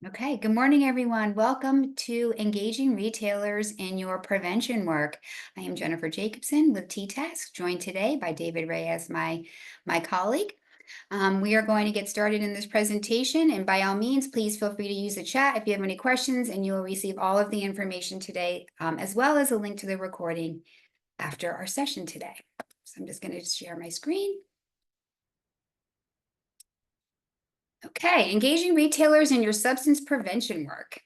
Okay, good morning, everyone. Welcome to Engaging Retailers in Your Prevention Work. I am Jennifer Jacobson with T-Task, joined today by David Reyes, my colleague. We are going to get started in this presentation, and by all means, please feel free to use the chat if you have any questions, and you will receive all of the information today, as well as a link to the recording after our session today. So I'm just going to share my screen. Okay, engaging retailers in your substance prevention work.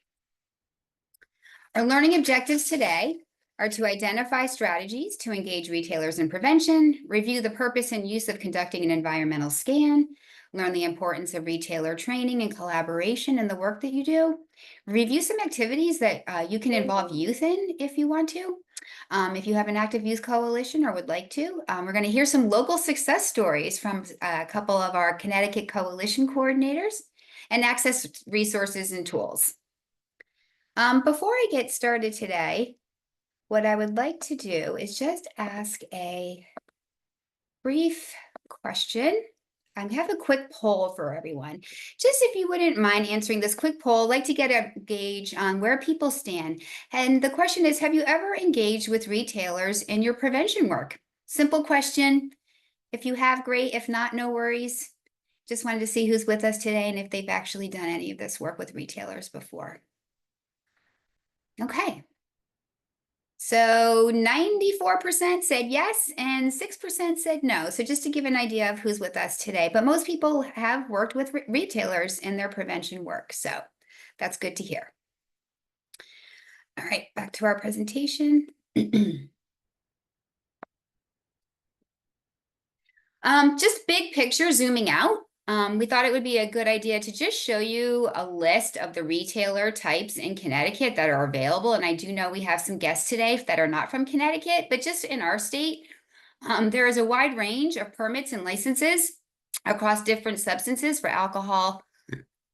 Our learning objectives today are to identify strategies to engage retailers in prevention, review the purpose and use of conducting an environmental scan, learn the importance of retailer training and collaboration in the work that you do, review some activities that you can involve youth in if you want to. If you have an active youth coalition or would like to, we're going to hear some local success stories from a couple of our Connecticut coalition coordinators and access resources and tools. Before I get started today, what I would like to do is just ask a brief question. I have a quick poll for everyone. Just if you wouldn't mind answering this quick poll, I'd like to get a gauge on where people stand. And the question is, have you ever engaged with retailers in your prevention work? Simple question. If you have, great. If not, no worries. Just wanted to see who's with us today and if they've actually done any of this work with retailers before. Okay. So 94% said yes and 6% said no. So just to give an idea of who's with us today, but most people have worked with retailers in their prevention work. So that's good to hear. All right, back to our presentation. Just big picture, zooming out. We thought it would be a good idea to just show you a list of the retailer types in Connecticut that are available. And I do know we have some guests today that are not from Connecticut, but just in our state, there is a wide range of permits and licenses across different substances for alcohol,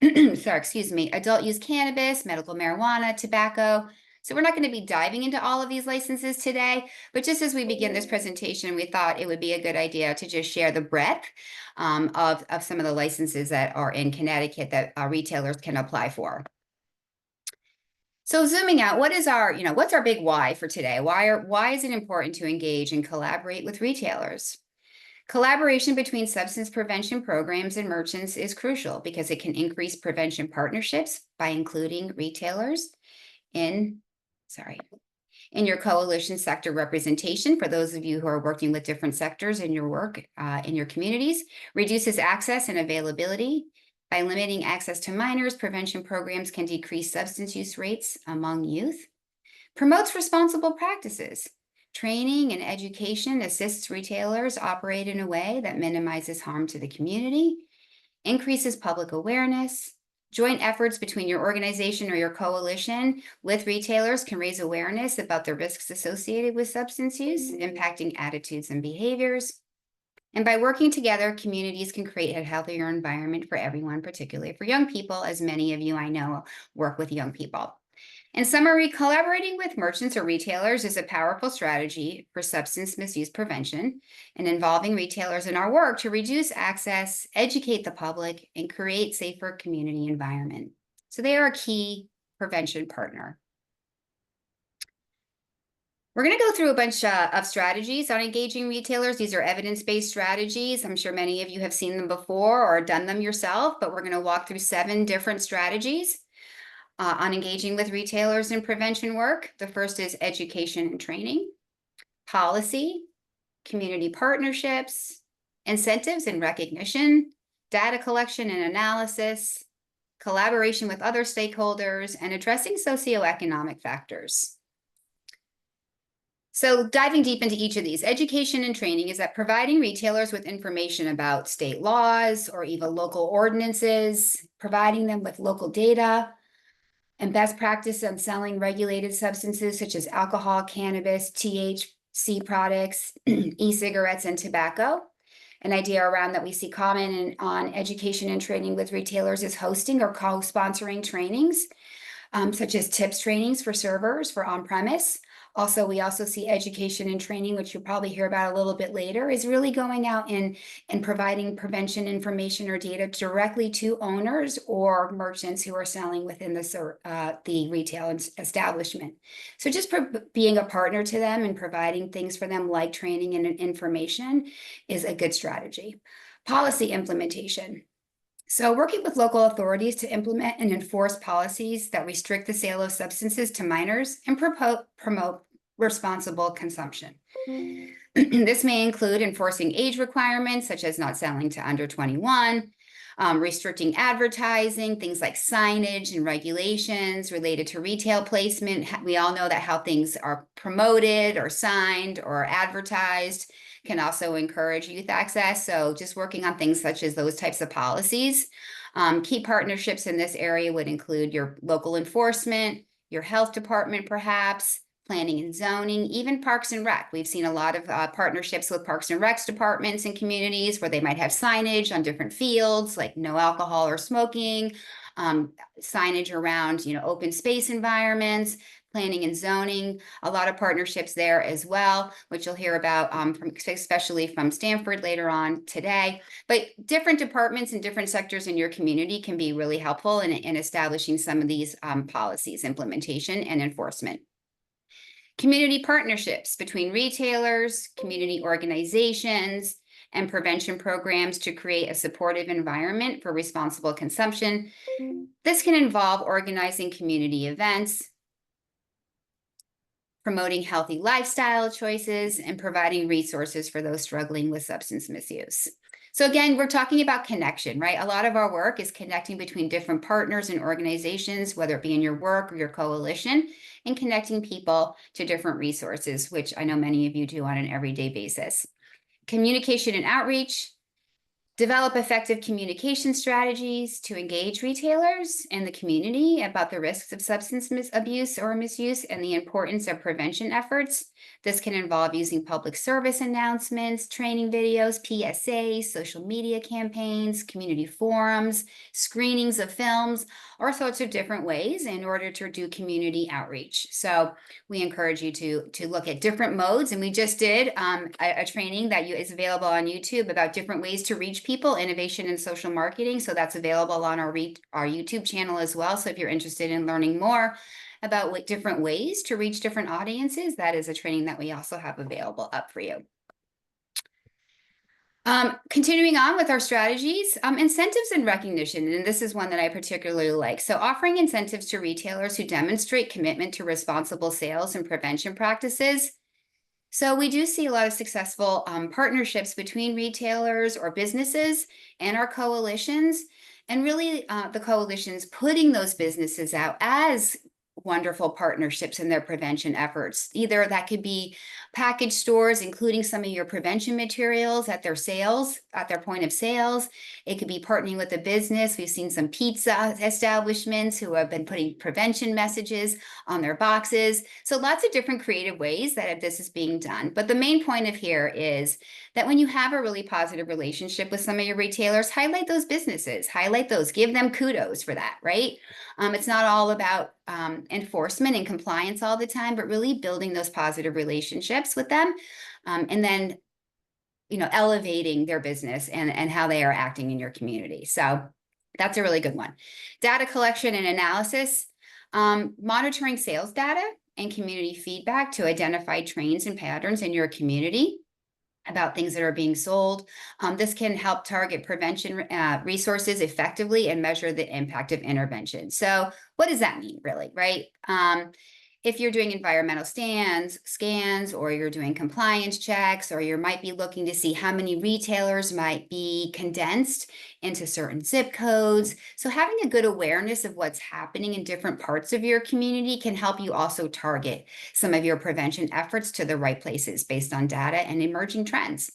sorry, excuse me, adult use cannabis, medical marijuana, tobacco. So we're not going to be diving into all of these licenses today, but just as we begin this presentation, we thought it would be a good idea to just share the breadth of some of the licenses that are in Connecticut that retailers can apply for. So zooming out, what's our big why for today? Why is it important to engage and collaborate with retailers? Collaboration between substance prevention programs and merchants is crucial because it can increase prevention partnerships by including retailers in your coalition sector representation. For those of you who are working with different sectors in your work, in your communities, reduces access and availability. By limiting access to minors, prevention programs can decrease substance use rates among youth. Promotes responsible practices. Training and education assists retailers operate in a way that minimizes harm to the community, increases public awareness. Joint efforts between your organization or your coalition with retailers can raise awareness about the risks associated with substance use, impacting attitudes and behaviors. And by working together, communities can create a healthier environment for everyone, particularly for young people, as many of you I know work with young people. In summary, collaborating with merchants or retailers is a powerful strategy for substance misuse prevention, and involving retailers in our work to reduce access, educate the public, and create safer community environment. So they are a key prevention partner. We're going to go through a bunch of strategies on engaging retailers. These are evidence-based strategies. I'm sure many of you have seen them before or done them yourself, but we're going to walk through 7 different strategies on engaging with retailers in prevention work. The first is education and training, policy, community partnerships, incentives and recognition, data collection and analysis, collaboration with other stakeholders, and addressing socioeconomic factors. So diving deep into each of these, education and training is that providing retailers with information about state laws or even local ordinances, providing them with local data, and best practice on selling regulated substances such as alcohol, cannabis, THC products, e-cigarettes, and tobacco. An idea around that we see common on education and training with retailers is hosting or co-sponsoring trainings, such as tips trainings for servers for on-premise, Also, we also see education and training, which you'll probably hear about a little bit later, is really going out and providing prevention information or data directly to owners or merchants who are selling within the retail establishment. So just being a partner to them and providing things for them like training and information is a good strategy. Policy implementation. So working with local authorities to implement and enforce policies that restrict the sale of substances to minors and promote responsible consumption. This may include enforcing age requirements, such as not selling to under 21, restricting advertising, things like signage and regulations related to retail placement. We all know that how things are promoted or signed or advertised can also encourage youth access. So just working on things such as those types of policies. Key partnerships in this area would include your local enforcement, your health department, perhaps, planning and zoning, even Parks and Rec. We've seen a lot of partnerships with Parks and Recs departments and communities where they might have signage on different fields, like no alcohol or smoking, signage around, open space environments, planning and zoning, a lot of partnerships there as well, which you'll hear about especially from Stanford later on today. But different departments and different sectors in your community can be really helpful in establishing some of these policies, implementation and enforcement. Community partnerships between retailers, community organizations, and prevention programs to create a supportive environment for responsible consumption. This can involve organizing community events, promoting healthy lifestyle choices, and providing resources for those struggling with substance misuse. So again, we're talking about connection, right? A lot of our work is connecting between different partners and organizations, whether it be in your work or your coalition, and connecting people to different resources, which I know many of you do on an everyday basis. Communication and outreach. Develop effective communication strategies to engage retailers and the community about the risks of substance abuse or misuse and the importance of prevention efforts. This can involve using public service announcements, training videos, PSAs, social media campaigns, community forums, screenings of films, all sorts of different ways in order to do community outreach. So we encourage you to look at different modes. And we just did a training that is available on YouTube about different ways to reach people, innovation in social marketing. So that's available on our YouTube channel as well. So if you're interested in learning more about what different ways to reach different audiences, that is a training that we also have available up for you. Continuing on with our strategies, incentives and recognition, and this is one that I particularly like. So offering incentives to retailers who demonstrate commitment to responsible sales and prevention practices. So we do see a lot of successful partnerships between retailers or businesses and our coalitions, and really the coalitions putting those businesses out as wonderful partnerships in their prevention efforts. Either that could be package stores, including some of your prevention materials at their point of sales. It could be partnering with a business. We've seen some pizza establishments who have been putting prevention messages on their boxes. So lots of different creative ways that this is being done. But the main point of here is that when you have a really positive relationship with some of your retailers, highlight those businesses, give them kudos for that, right? It's not all about enforcement and compliance all the time, but really building those positive relationships with them, and then, elevating their business and how they are acting in your community. So that's a really good one. Data collection and analysis, monitoring sales data and community feedback to identify trends and patterns in your community about things that are being sold. This can help target prevention resources effectively and measure the impact of intervention. So what does that mean, really, right? If you're doing environmental scans, or you're doing compliance checks, or you might be looking to see how many retailers might be condensed into certain zip codes. So having a good awareness of what's happening in different parts of your community can help you also target some of your prevention efforts to the right places based on data and emerging trends.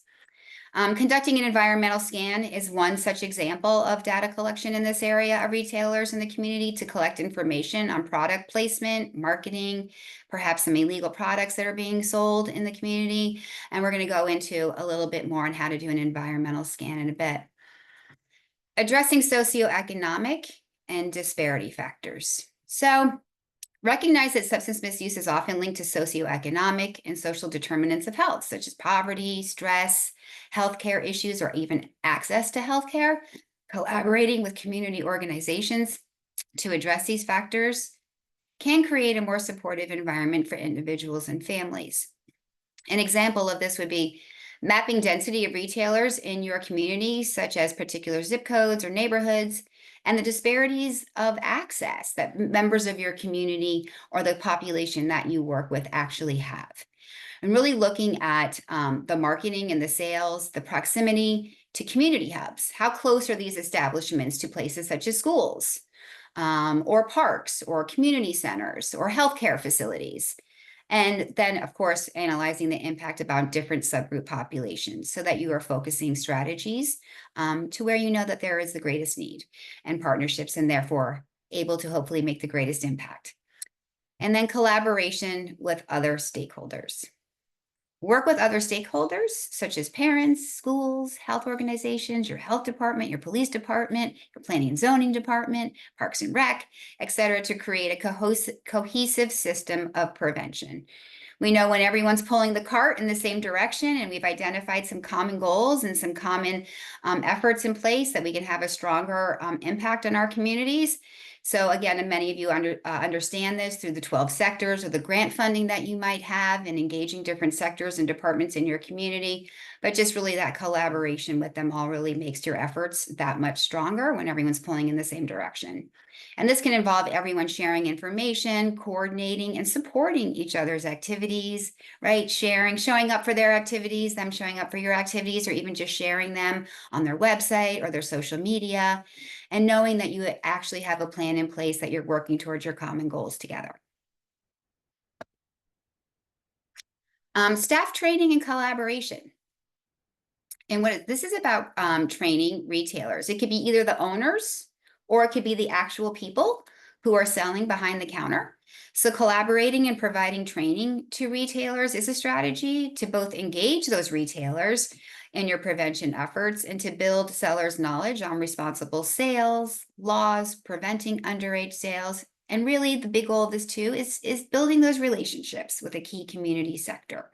Conducting an environmental scan is one such example of data collection in this area of retailers in the community to collect information on product placement, marketing, perhaps some illegal products that are being sold in the community. And we're going to go into a little bit more on how to do an environmental scan in a bit. Addressing socioeconomic and disparity factors. So Recognize that substance misuse is often linked to socioeconomic and social determinants of health, such as poverty, stress, healthcare issues, or even access to healthcare. Collaborating with community organizations to address these factors can create a more supportive environment for individuals and families. An example of this would be mapping density of retailers in your community, such as particular zip codes or neighborhoods, and the disparities of access that members of your community or the population that you work with actually have. And really looking at the marketing and the sales, the proximity to community hubs. How close are these establishments to places such as schools, or parks, or community centers, or healthcare facilities? And then, of course, analyzing the impact about different subgroup populations so that you are focusing strategies to where you know that there is the greatest need and partnerships, and therefore able to hopefully make the greatest impact. And then collaboration with other stakeholders. Work with other stakeholders, such as parents, schools, health organizations, your health department, your police department, your planning and zoning department, parks and rec, et cetera, to create a cohesive system of prevention. We know when everyone's pulling the cart in the same direction, and we've identified some common goals and some common efforts in place, that we can have a stronger impact on our communities. So again, and many of you understand this through the 12 sectors or the grant funding that you might have, and engaging different sectors and departments in your community. But just really that collaboration with them all really makes your efforts that much stronger when everyone's pulling in the same direction. And this can involve everyone sharing information, coordinating, and supporting each other's activities, right? Showing up for their activities, them showing up for your activities, or even just sharing them on their website or their social media, and knowing that you actually have a plan in place, that you're working towards your common goals together. Staff training and collaboration. And what this is about, training retailers. It could be either the owners, or it could be the actual people who are selling behind the counter. So collaborating and providing training to retailers is a strategy to both engage those retailers in your prevention efforts, and to build sellers' knowledge on responsible sales, laws, preventing underage sales. And really the big goal of this too is building those relationships with a key community sector.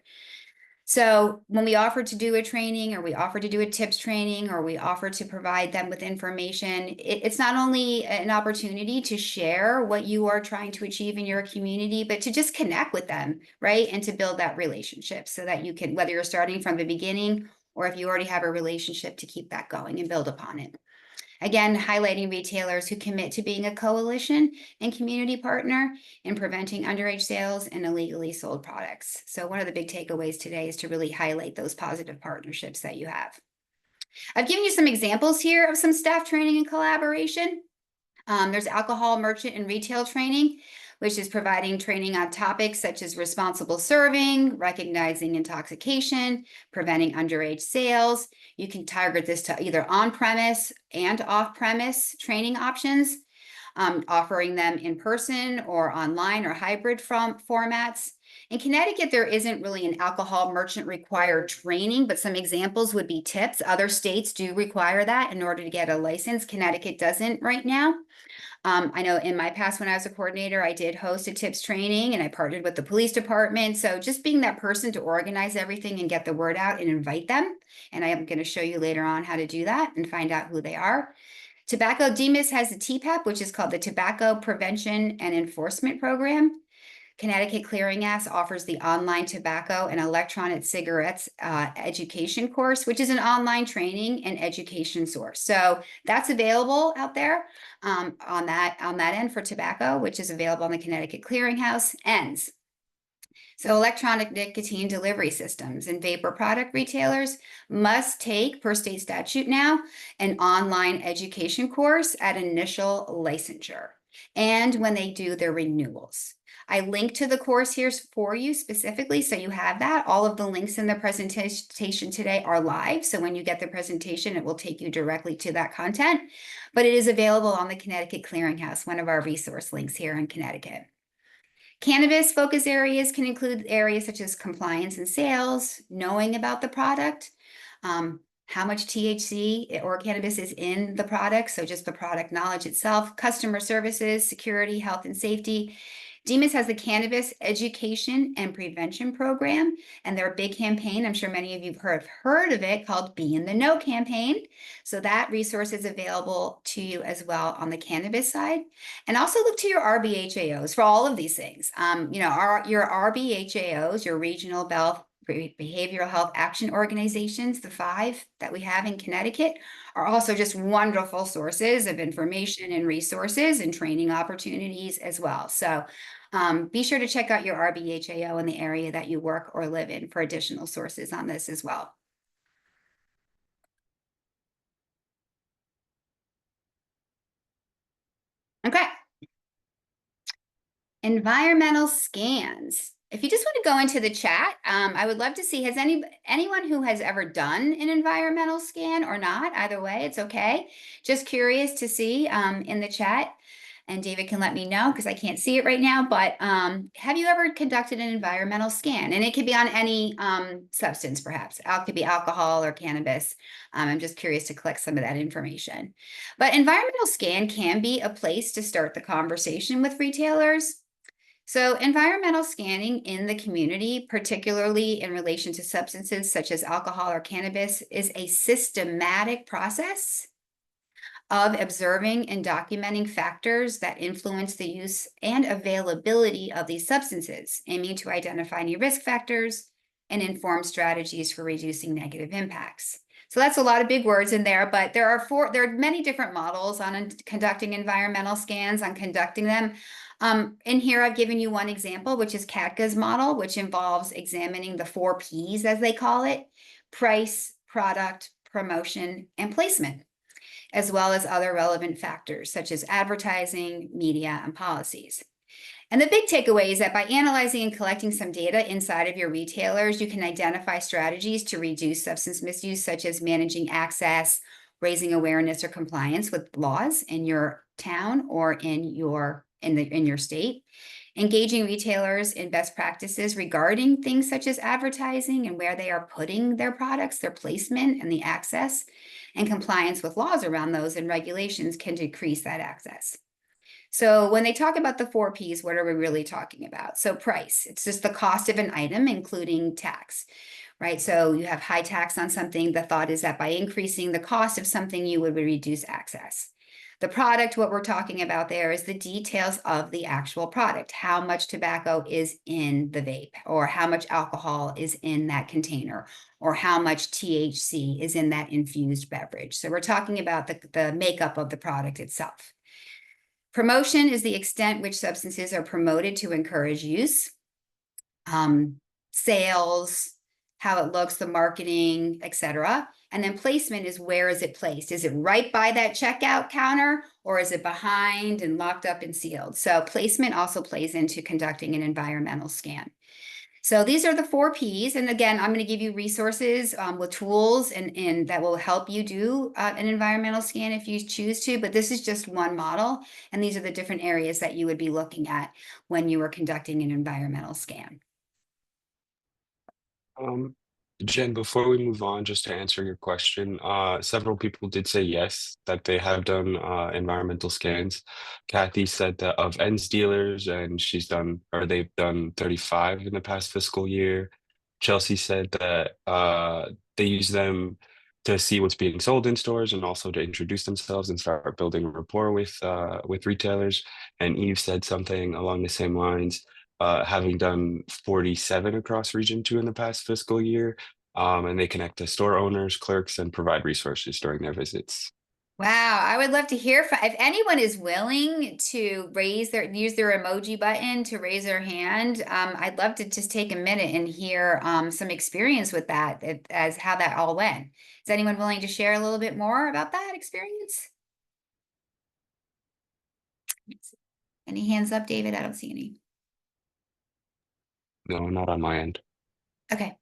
So when we offer to do a training, or we offer to do a tips training, or we offer to provide them with information, it's not only an opportunity to share what you are trying to achieve in your community, but to just connect with them, right? And to build that relationship so that you can, whether you're starting from the beginning, or if you already have a relationship, to keep that going and build upon it. Again, highlighting retailers who commit to being a coalition and community partner in preventing underage sales and illegally sold products. So one of the big takeaways today is to really highlight those positive partnerships that you have. I've given you some examples here of some staff training and collaboration. There's alcohol merchant and retail training, which is providing training on topics such as responsible serving, recognizing intoxication, preventing underage sales. You can target this to either on-premise and off-premise training options, offering them in person or online or hybrid formats. In Connecticut, there isn't really an alcohol merchant required training, but some examples would be tips. Other states do require that in order to get a license. Connecticut doesn't right now. I know in my past, when I was a coordinator, I did host a tips training, and I partnered with the police department. So just being that person to organize everything and get the word out and invite them. And I am going to show you later on how to do that and find out who they are. Tobacco DEMIS has the TPEP, which is called the Tobacco Prevention and Enforcement Program. Connecticut Clearinghouse offers the online tobacco and electronic cigarettes education course, which is an online training and education source. So that's available out there on that end for tobacco, which is available on the Connecticut Clearinghouse. ENDS. So electronic nicotine delivery systems and vapor product retailers must take, per state statute now, an online education course at initial licensure, and when they do their renewals. I linked to the course here for you specifically, so you have that. All of the links in the presentation today are live, so when you get the presentation, it will take you directly to that content, but it is available on the Connecticut Clearinghouse, one of our resource links here in Connecticut. Cannabis focus areas can include areas such as compliance and sales, knowing about the product, how much THC or cannabis is in the product, so just the product knowledge itself, customer services, security, health and safety. Demas has the Cannabis Education and Prevention Program, and their big campaign, I'm sure many of you have heard of it, called Be in the Know campaign. So that resource is available to you as well on the cannabis side. And also look to your RBHAOs for all of these things. Your RBHAOs, your regional behavioral health action organizations, the 5 that we have in Connecticut, are also just wonderful sources of information and resources and training opportunities as well. So be sure to check out your RBHAO in the area that you work or live in for additional sources on this as well. Okay. Environmental scans. If you just want to go into the chat, I would love to see, has anyone who has ever done an environmental scan or not, either way, it's okay. Just curious to see in the chat, and David can let me know because I can't see it right now, but have you ever conducted an environmental scan? And it could be on any substance, perhaps. It could be alcohol or cannabis. I'm just curious to collect some of that information. But environmental scan can be a place to start the conversation with retailers. So environmental scanning in the community, particularly in relation to substances such as alcohol or cannabis, is a systematic process of observing and documenting factors that influence the use and availability of these substances, aiming to identify new risk factors and inform strategies for reducing negative impacts. So that's a lot of big words in there, but there are many different models on conducting environmental scans, on conducting them. In here, I've given you one example, which is CATGA's model, which involves examining the 4 Ps, as they call it: price, product, promotion, and placement, as well as other relevant factors such as advertising, media, and policies. And the big takeaway is that by analyzing and collecting some data inside of your retailers, you can identify strategies to reduce substance misuse, such as managing access, raising awareness or compliance with laws in your town or in your state, engaging retailers in best practices regarding things such as advertising and where they are putting their products, their placement, and the access, and compliance with laws around those and regulations can decrease that access. So when they talk about the 4 Ps, what are we really talking about? So price, it's just the cost of an item, including tax, right? So you have high tax on something. The thought is that by increasing the cost of something, you would reduce access. The product, what we're talking about there is the details of the actual product. How much tobacco is in the vape, or how much alcohol is in that container, or how much THC is in that infused beverage. So we're talking about the makeup of the product itself. Promotion is the extent which substances are promoted to encourage use. Sales, how it looks, the marketing, etc. And then placement is, where is it placed? Is it right by that checkout counter, or is it behind and locked up and sealed? So placement also plays into conducting an environmental scan. So these are the 4 Ps. And again, I'm going to give you resources with tools and that will help you do an environmental scan if you choose to, but this is just one model. And these are the different areas that you would be looking at when you are conducting an environmental scan. Jen, before we move on, just to answer your question, several people did say yes, that they have done environmental scans. Kathy said that of ends dealers, and they've done 35 in the past fiscal year. Chelsea said that they use them to see what's being sold in stores and also to introduce themselves and start building rapport with retailers. And Eve said something along the same lines, having done 47 across Region 2 in the past fiscal year. And they connect to store owners, clerks, and provide resources during their visits. Wow, I would love to hear if anyone is willing to use their emoji button to raise their hand. I'd love to just take a minute and hear some experience with that, as how that all went. Is anyone willing to share a little bit more about that experience? Any hands up, David? I don't see any. No, not on my end. Okay.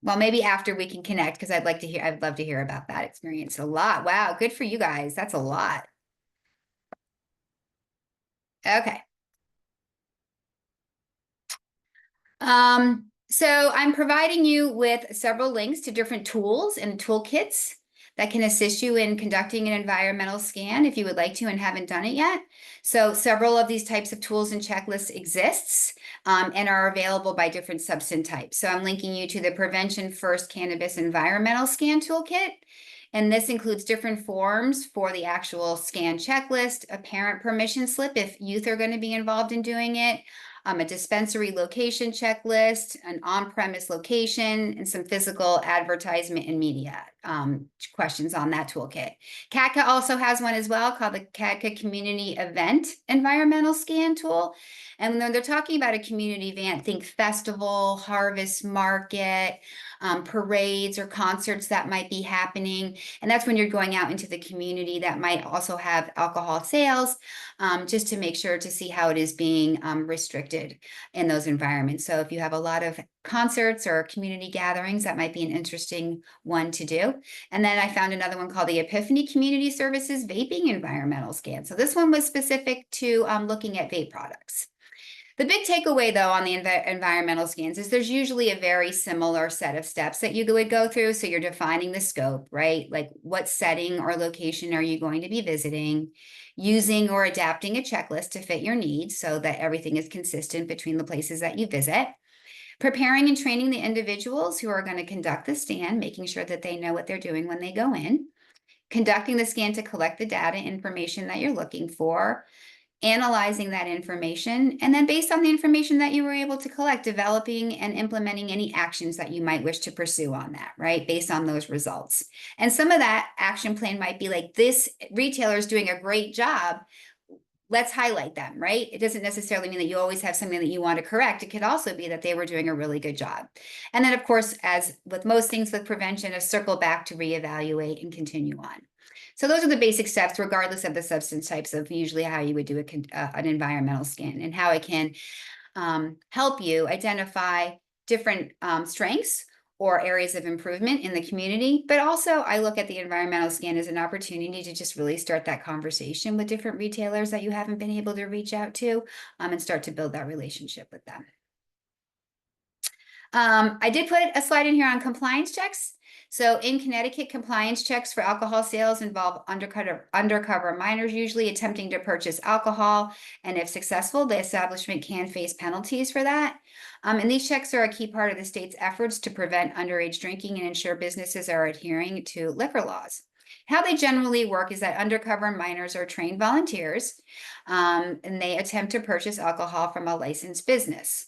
Well, maybe after we can connect, because I'd love to hear about that experience a lot. Wow, good for you guys. That's a lot. Okay. So I'm providing you with several links to different tools and toolkits that can assist you in conducting an environmental scan if you would like to and haven't done it yet. So several of these types of tools and checklists exists and are available by different substance types. So I'm linking you to the Prevention First Cannabis Environmental Scan Toolkit. And this includes different forms for the actual scan checklist, a parent permission slip if youth are going to be involved in doing it, a dispensary location checklist, an on-premise location, and some physical advertisement and media questions on that toolkit. CATCA also has one as well called the CATCA Community Event Environmental Scan Tool. And when they're talking about a community event, think festival, harvest market, parades or concerts that might be happening. And that's when you're going out into the community that might also have alcohol sales, just to make sure to see how it is being restricted in those environments. So if you have a lot of concerts or community gatherings, that might be an interesting one to do. And then I found another one called the Epiphany Community Services Vaping Environmental Scan. So this one was specific to looking at vape products. The big takeaway, though, on the environmental scans is there's usually a very similar set of steps that you would go through. So you're defining the scope, right? Like what setting or location are you going to be visiting, using or adapting a checklist to fit your needs so that everything is consistent between the places that you visit, preparing and training the individuals who are going to conduct the scan, making sure that they know what they're doing when they go in, conducting the scan to collect the data information that you're looking for, analyzing that information, and then based on the information that you were able to collect, developing and implementing any actions that you might wish to pursue on that, right? Based on those results. And some of that action plan might be like, this retailer is doing a great job. Let's highlight them, right? It doesn't necessarily mean that you always have something that you want to correct. It could also be that they were doing a really good job. And then, of course, as with most things with prevention, a circle back to reevaluate and continue on. So those are the basic steps, regardless of the substance types, of usually how you would do an environmental scan and how it can help you identify different strengths or areas of improvement in the community. But also, I look at the environmental scan as an opportunity to just really start that conversation with different retailers that you haven't been able to reach out to and start to build that relationship with them. I did put a slide in here on compliance checks. So in Connecticut, compliance checks for alcohol sales involve undercover minors usually attempting to purchase alcohol. And if successful, the establishment can face penalties for that. And these checks are a key part of the state's efforts to prevent underage drinking and ensure businesses are adhering to liquor laws. How they generally work is that undercover minors are trained volunteers, and they attempt to purchase alcohol from a licensed business.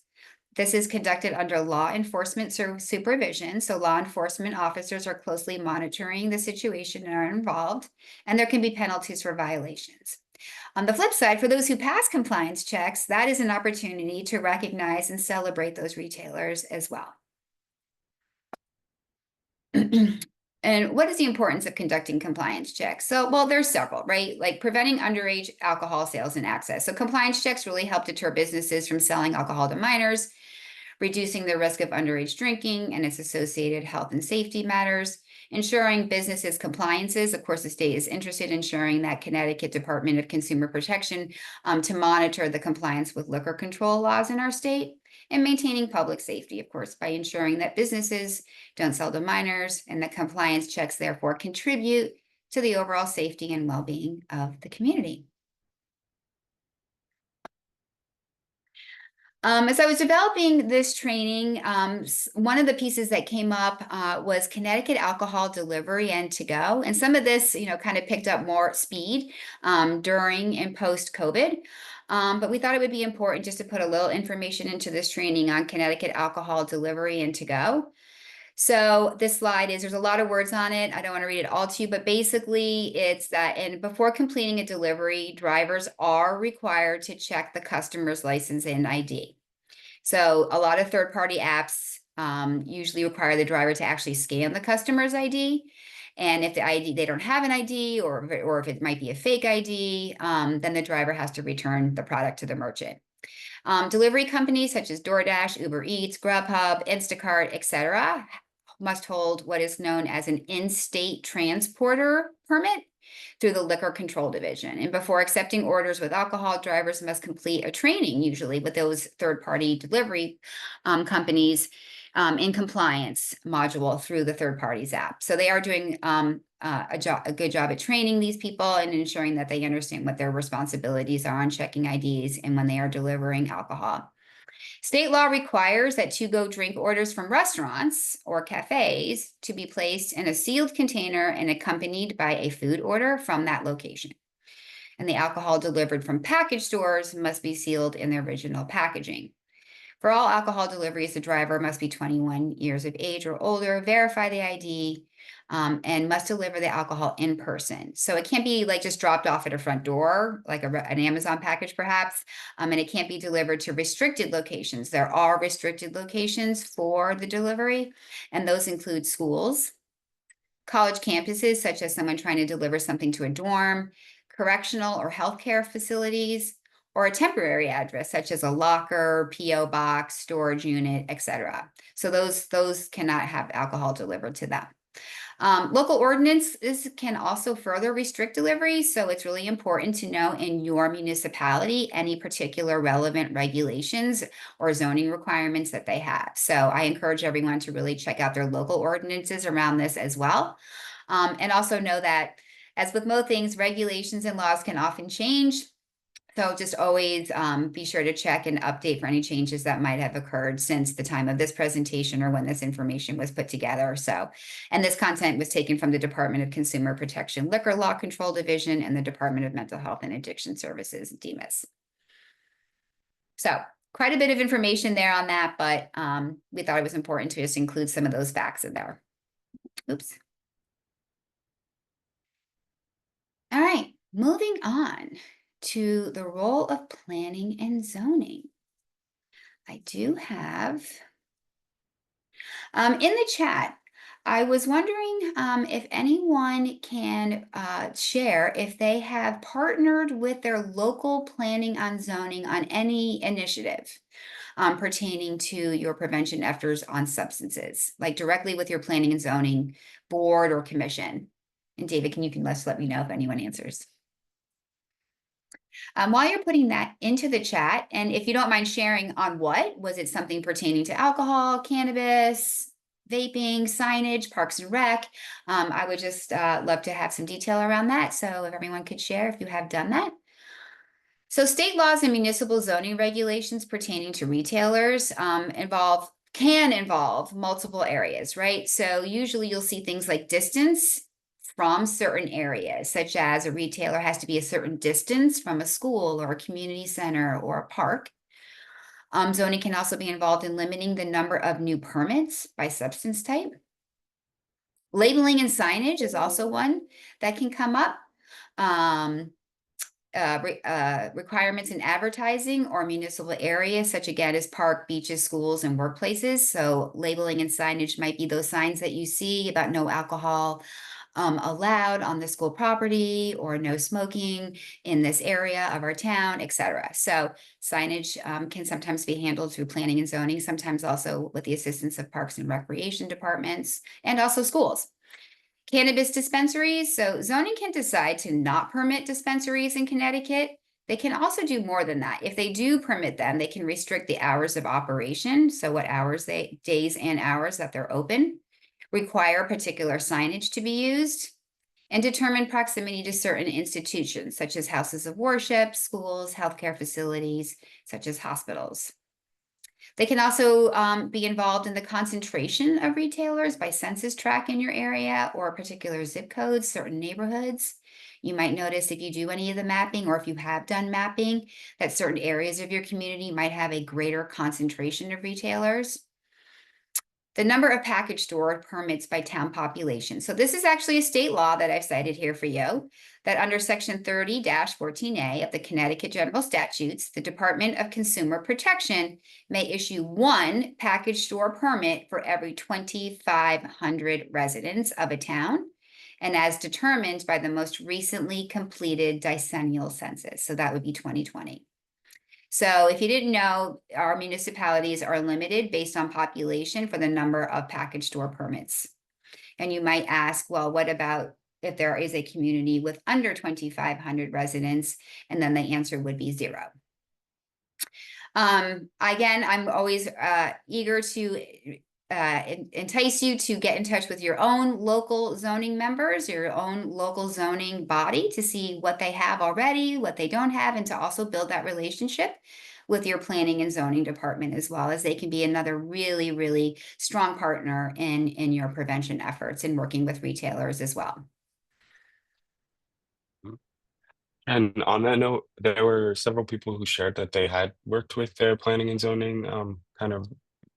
This is conducted under law enforcement supervision. So law enforcement officers are closely monitoring the situation and are involved, and there can be penalties for violations. On the flip side, for those who pass compliance checks, that is an opportunity to recognize and celebrate those retailers as well. And what is the importance of conducting compliance checks? So, well, there's several, right? Like preventing underage alcohol sales and access. So compliance checks really help deter businesses from selling alcohol to minors, reducing the risk of underage drinking and its associated health and safety matters, ensuring businesses' compliances. Of course, the state is interested in ensuring that Connecticut Department of Consumer Protection to monitor the compliance with liquor control laws in our state, and maintaining public safety, of course, by ensuring that businesses don't sell to minors, and that compliance checks therefore contribute to the overall safety and well-being of the community. As I was developing this training, one of the pieces that came up was Connecticut alcohol delivery and to go. And some of this, kind of picked up more speed during and post-COVID. But we thought it would be important just to put a little information into this training on Connecticut alcohol delivery and to go. So this slide there's a lot of words on it. I don't want to read it all to you, but basically it's that, and before completing a delivery, drivers are required to check the customer's license and ID. So a lot of third-party apps usually require the driver to actually scan the customer's ID. And if the ID, they don't have an ID, or if it might be a fake ID, then the driver has to return the product to the merchant. Delivery companies such as DoorDash, Uber Eats, Grubhub, Instacart, etc., must hold what is known as an in-state transporter permit through the Liquor Control Division. And before accepting orders with alcohol, drivers must complete a training, usually with those third-party delivery companies, in compliance module through the third parties app. So they are doing a good job at training these people and ensuring that they understand what their responsibilities are on checking IDs and when they are delivering alcohol. State law requires that to-go drink orders from restaurants or cafes to be placed in a sealed container and accompanied by a food order from that location. And the alcohol delivered from package stores must be sealed in the original packaging. For all alcohol deliveries, the driver must be 21 years of age or older, verify the ID, and must deliver the alcohol in person. So it can't be like just dropped off at a front door, like an Amazon package perhaps, and it can't be delivered to restricted locations. There are restricted locations for the delivery, and those include schools, college campuses, such as someone trying to deliver something to a dorm, correctional or healthcare facilities, or a temporary address such as a locker, PO box, storage unit, etc. So those cannot have alcohol delivered to them. Local ordinances can also further restrict delivery, so it's really important to know in your municipality any particular relevant regulations or zoning requirements that they have. So I encourage everyone to really check out their local ordinances around this as well. And also know that, as with most things, regulations and laws can often change. So just always be sure to check and update for any changes that might have occurred since the time of this presentation or when this information was put together. So, and this content was taken from the Department of Consumer Protection Liquor Law Control Division and the Department of Mental Health and Addiction Services, DMIS. So quite a bit of information there on that, but we thought it was important to just include some of those facts in there. Oops. All right, moving on to the role of planning and zoning. I do have, in the chat, I was wondering if anyone can share if they have partnered with their local planning on zoning on any initiative pertaining to your prevention efforts on substances, like directly with your planning and zoning board or commission. And David, you can let me know if anyone answers. While you're putting that into the chat, and if you don't mind sharing on what, was it something pertaining to alcohol, cannabis, vaping, signage, parks and rec? I would just love to have some detail around that. So if everyone could share if you have done that. So state laws and municipal zoning regulations pertaining to retailers can involve multiple areas, right? So usually you'll see things like distance from certain areas, such as a retailer has to be a certain distance from a school or a community center or a park. Zoning can also be involved in limiting the number of new permits by substance type. Labeling and signage is also one that can come up. Requirements in advertising or municipal areas, such again as park, beaches, schools, and workplaces. So labeling and signage might be those signs that you see about no alcohol allowed on the school property or no smoking in this area of our town, etc. So signage can sometimes be handled through planning and zoning, sometimes also with the assistance of parks and recreation departments and also schools. Cannabis dispensaries. So zoning can decide to not permit dispensaries in Connecticut. They can also do more than that. If they do permit them, they can restrict the hours of operation. So what hours days and hours that they're open, require particular signage to be used, and determine proximity to certain institutions, such as houses of worship, schools, healthcare facilities, such as hospitals. They can also be involved in the concentration of retailers by census tract in your area or particular zip codes, certain neighborhoods. You might notice if you do any of the mapping or if you have done mapping that certain areas of your community might have a greater concentration of retailers. The number of package store permits by town population. So this is actually a state law that I've cited here for you, that under section 30-14A of the Connecticut General Statutes, the Department of Consumer Protection may issue one package store permit for every 2,500 residents of a town, and as determined by the most recently completed decennial census. So that would be 2020. So if you didn't know, our municipalities are limited based on population for the number of package store permits. And you might ask, well, what about if there is a community with under 2,500 residents? And then the answer would be 0. Again, I'm always eager to entice you to get in touch with your own local zoning members, your own local zoning body to see what they have already, what they don't have, and to also build that relationship with your planning and zoning department as well, as they can be another really, really strong partner in your prevention efforts and working with retailers as well. And on that note, there were several people who shared that they had worked with their planning and zoning kind of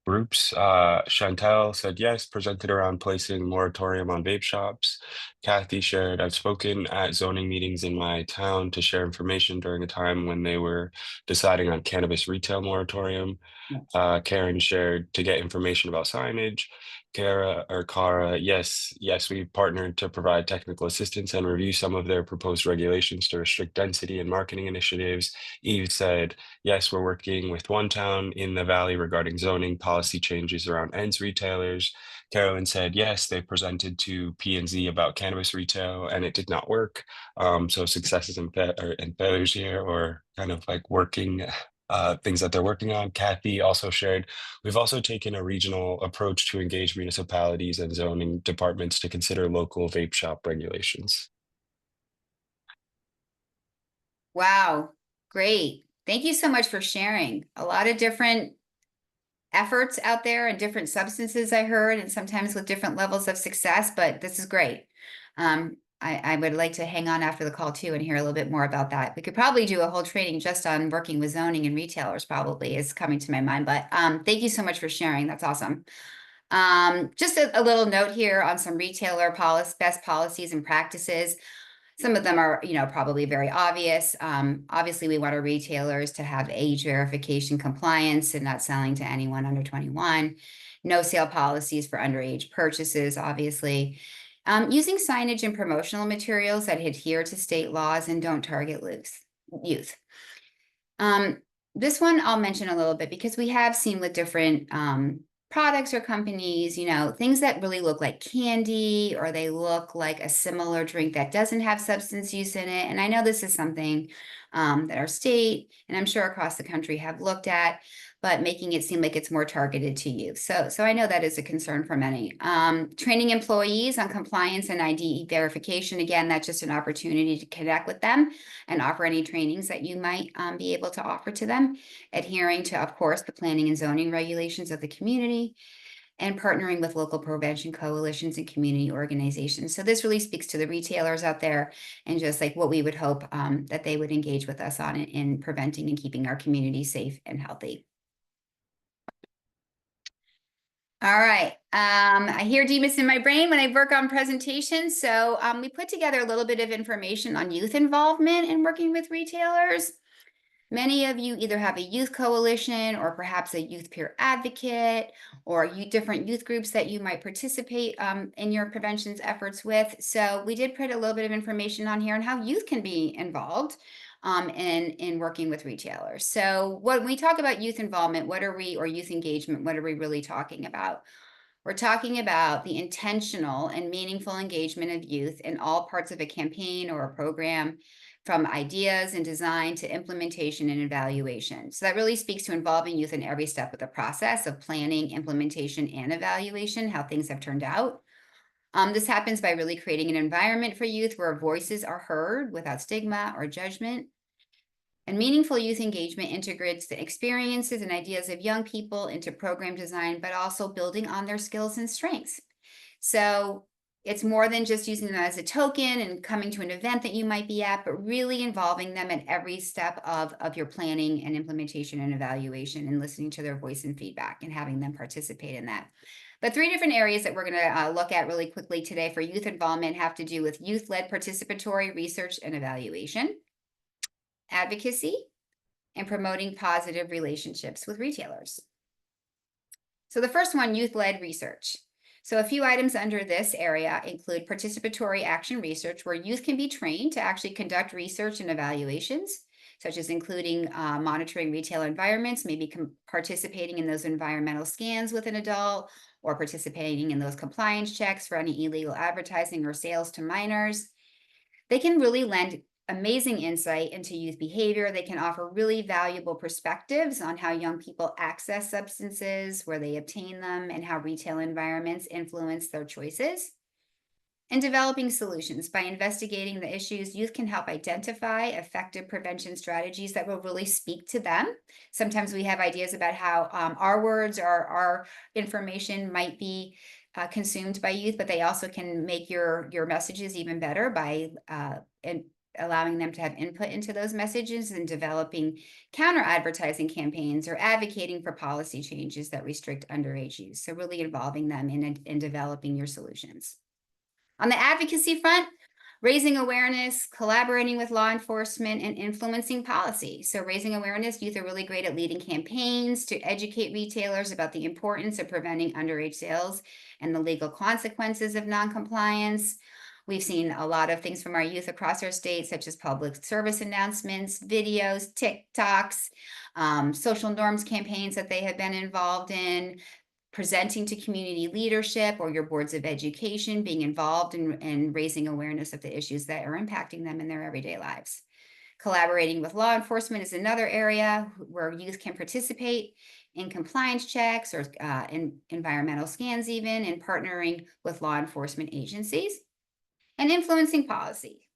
groups. Chantel said yes, presented around placing moratorium on vape shops. Kathy shared, I've spoken at zoning meetings in my town to share information during a time when they were deciding on cannabis retail moratorium. Karen shared to get information about signage. Kara, yes, we partnered to provide technical assistance and review some of their proposed regulations to restrict density and marketing initiatives. Eve said, yes, we're working with one town in the valley regarding zoning policy changes around ends retailers. Carolyn said, yes, they presented to P&Z about cannabis retail and it did not work. So successes and failures here, or kind of like working things that they're working on. Kathy also shared, we've also taken a regional approach to engage municipalities and zoning departments to consider local vape shop regulations. Wow, great. Thank you so much for sharing. A lot of different efforts out there and different substances I heard, and sometimes with different levels of success, but this is great. I would like to hang on after the call too and hear a little bit more about that. We could probably do a whole training just on working with zoning and retailers, probably is coming to my mind, but thank you so much for sharing. That's awesome. Just a little note here on some retailer best policies and practices. Some of them are, probably very obvious. Obviously, we want our retailers to have age verification compliance and not selling to anyone under 21. No sale policies for underage purchases, obviously. Using signage and promotional materials that adhere to state laws and don't target youth. This one I'll mention a little bit because we have seen with different products or companies, things that really look like candy or they look like a similar drink that doesn't have substance use in it. And I know this is something that our state and I'm sure across the country have looked at, but making it seem like it's more targeted to youth. So I know that is a concern for many. Training employees on compliance and ID verification. Again, that's just an opportunity to connect with them and offer any trainings that you might be able to offer to them. Adhering to, of course, the planning and zoning regulations of the community, and partnering with local prevention coalitions and community organizations. So this really speaks to the retailers out there and just like what we would hope that they would engage with us on in preventing and keeping our community safe and healthy. All right. I hear Demas in my brain when I work on presentations. So we put together a little bit of information on youth involvement in working with retailers. Many of you either have a youth coalition or perhaps a youth peer advocate or different youth groups that you might participate in your prevention efforts with. So we did put a little bit of information on here on how youth can be involved in working with retailers. So when we talk about youth involvement, or youth engagement, what are we really talking about? We're talking about the intentional and meaningful engagement of youth in all parts of a campaign or a program, from ideas and design to implementation and evaluation. So that really speaks to involving youth in every step of the process of planning, implementation, and evaluation, how things have turned out. This happens by really creating an environment for youth where voices are heard without stigma or judgment. And meaningful youth engagement integrates the experiences and ideas of young people into program design, but also building on their skills and strengths. So it's more than just using them as a token and coming to an event that you might be at, but really involving them at every step of your planning and implementation and evaluation and listening to their voice and feedback and having them participate in that. The 3 different areas that we're going to look at really quickly today for youth involvement have to do with youth-led participatory research and evaluation, advocacy, and promoting positive relationships with retailers. So the first one, youth-led research. So a few items under this area include participatory action research, where youth can be trained to actually conduct research and evaluations, such as including monitoring retail environments, maybe participating in those environmental scans with an adult, or participating in those compliance checks for any illegal advertising or sales to minors. They can really lend amazing insight into youth behavior. They can offer really valuable perspectives on how young people access substances, where they obtain them, and how retail environments influence their choices. And developing solutions. By investigating the issues, youth can help identify effective prevention strategies that will really speak to them. Sometimes we have ideas about how our words or our information might be consumed by youth, but they also can make your messages even better by allowing them to have input into those messages and developing counter advertising campaigns or advocating for policy changes that restrict underage use. So really involving them in developing your solutions. On the advocacy front, raising awareness, collaborating with law enforcement, and influencing policy. So raising awareness, youth are really great at leading campaigns to educate retailers about the importance of preventing underage sales and the legal consequences of noncompliance. We've seen a lot of things from our youth across our state, such as public service announcements, videos, TikToks, social norms campaigns that they have been involved in, presenting to community leadership or your boards of education, being involved in raising awareness of the issues that are impacting them in their everyday lives. Collaborating with law enforcement is another area where youth can participate in compliance checks or in environmental scans even, and partnering with law enforcement agencies. And influencing policy.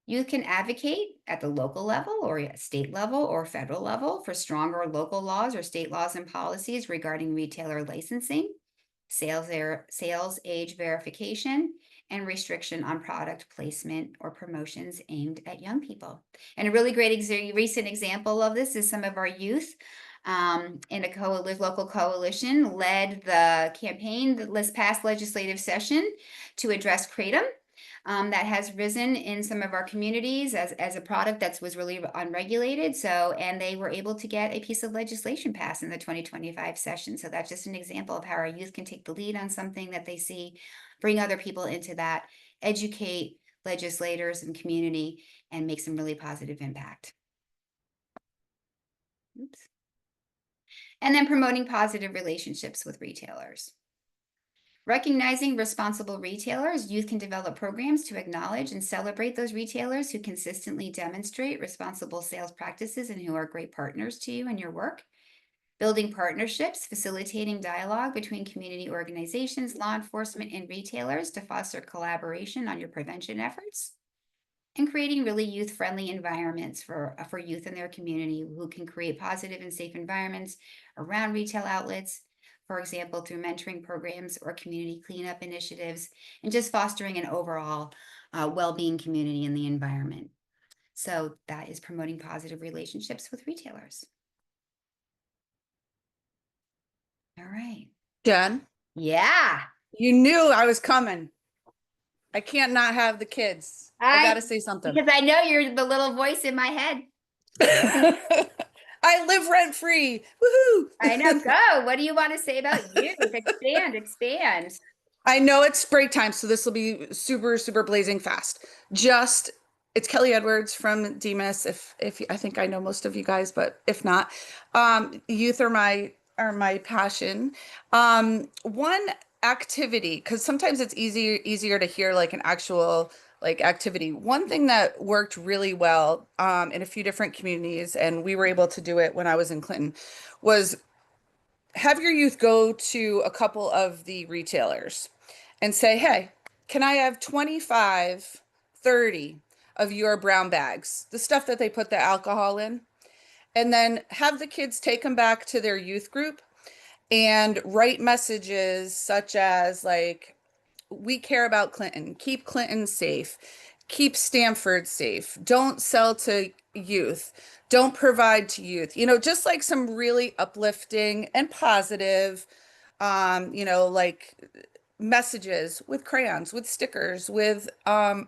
Youth can advocate at the local level or at state level or federal level for stronger local laws or state laws and policies regarding retailer licensing, sales age verification, and restriction on product placement or promotions aimed at young people. And a really great recent example of this is some of our youth in a local coalition led the campaign this past legislative session to address kratom. That has risen in some of our communities as a product that was really unregulated. And they were able to get a piece of legislation passed in the 2025 session. So that's just an example of how our youth can take the lead on something that they see, bring other people into that, educate legislators and community, and make some really positive impact. Oops. And then promoting positive relationships with retailers. Recognizing responsible retailers, youth can develop programs to acknowledge and celebrate those retailers who consistently demonstrate responsible sales practices and who are great partners to you in your work. Building partnerships, facilitating dialogue between community organizations, law enforcement, and retailers to foster collaboration on your prevention efforts. And creating really youth-friendly environments for youth in their community who can create positive and safe environments around retail outlets, for example, through mentoring programs or community cleanup initiatives, and just fostering an overall well-being community in the environment. So that is promoting positive relationships with retailers. All right. Jen, Yeah. you knew I was coming. I can't not have the kids. I gotta say something. Because I know you're the little voice in my head. I live rent free. Woohoo! I know. Go. What do you want to say about youth? Expand. I know it's break time, so this will be super, super blazing fast. It's Kelly Edwards from Demas. If I think I know most of you guys, but if not, youth are my passion. One activity, because sometimes it's easier to hear like an actual like activity. One thing that worked really well in a few different communities, and we were able to do it when I was in Clinton, was have your youth go to a couple of the retailers and say, hey, can I have 25, 30 of your brown bags, the stuff that they put the alcohol in, and then have the kids take them back to their youth group and write messages such as like, we care about Clinton, keep Clinton safe, keep Stanford safe, don't sell to youth, don't provide to youth, just like some really uplifting and positive, like messages with crayons, with stickers, with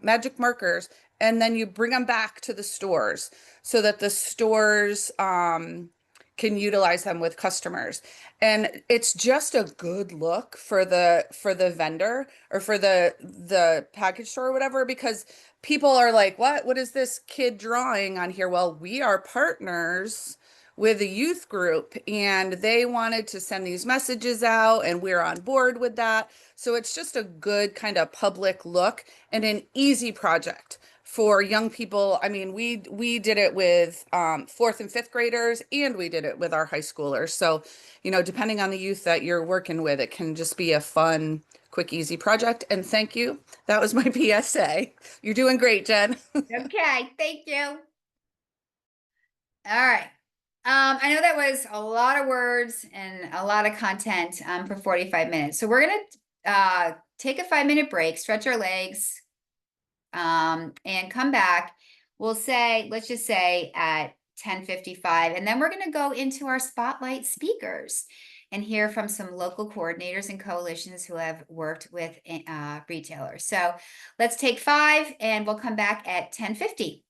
magic markers. And then you bring them back to the stores so that the stores can utilize them with customers. And it's just a good look for the vendor or for the package store or whatever, because people are like, what is this kid drawing on here? Well, we are partners with a youth group and they wanted to send these messages out and we're on board with that. So it's just a good kind of public look and an easy project for young people. I mean, we did it with fourth and fifth graders, and we did it with our high schoolers. So, you know, depending on the youth that you're working with, it can just be a fun, quick, easy project. And thank you. That was my PSA. You're doing great, Jen. Okay, thank you. All right. I know that was a lot of words and a lot of content for 45 minutes. So we're gonna take a 5-minute break, stretch our legs, and come back. We'll say, let's just say at 10:55, and then we're gonna go into our spotlight speakers and hear from some local coordinators and coalitions who have worked with retailers. So let's take 5 and we'll come back at 10:50.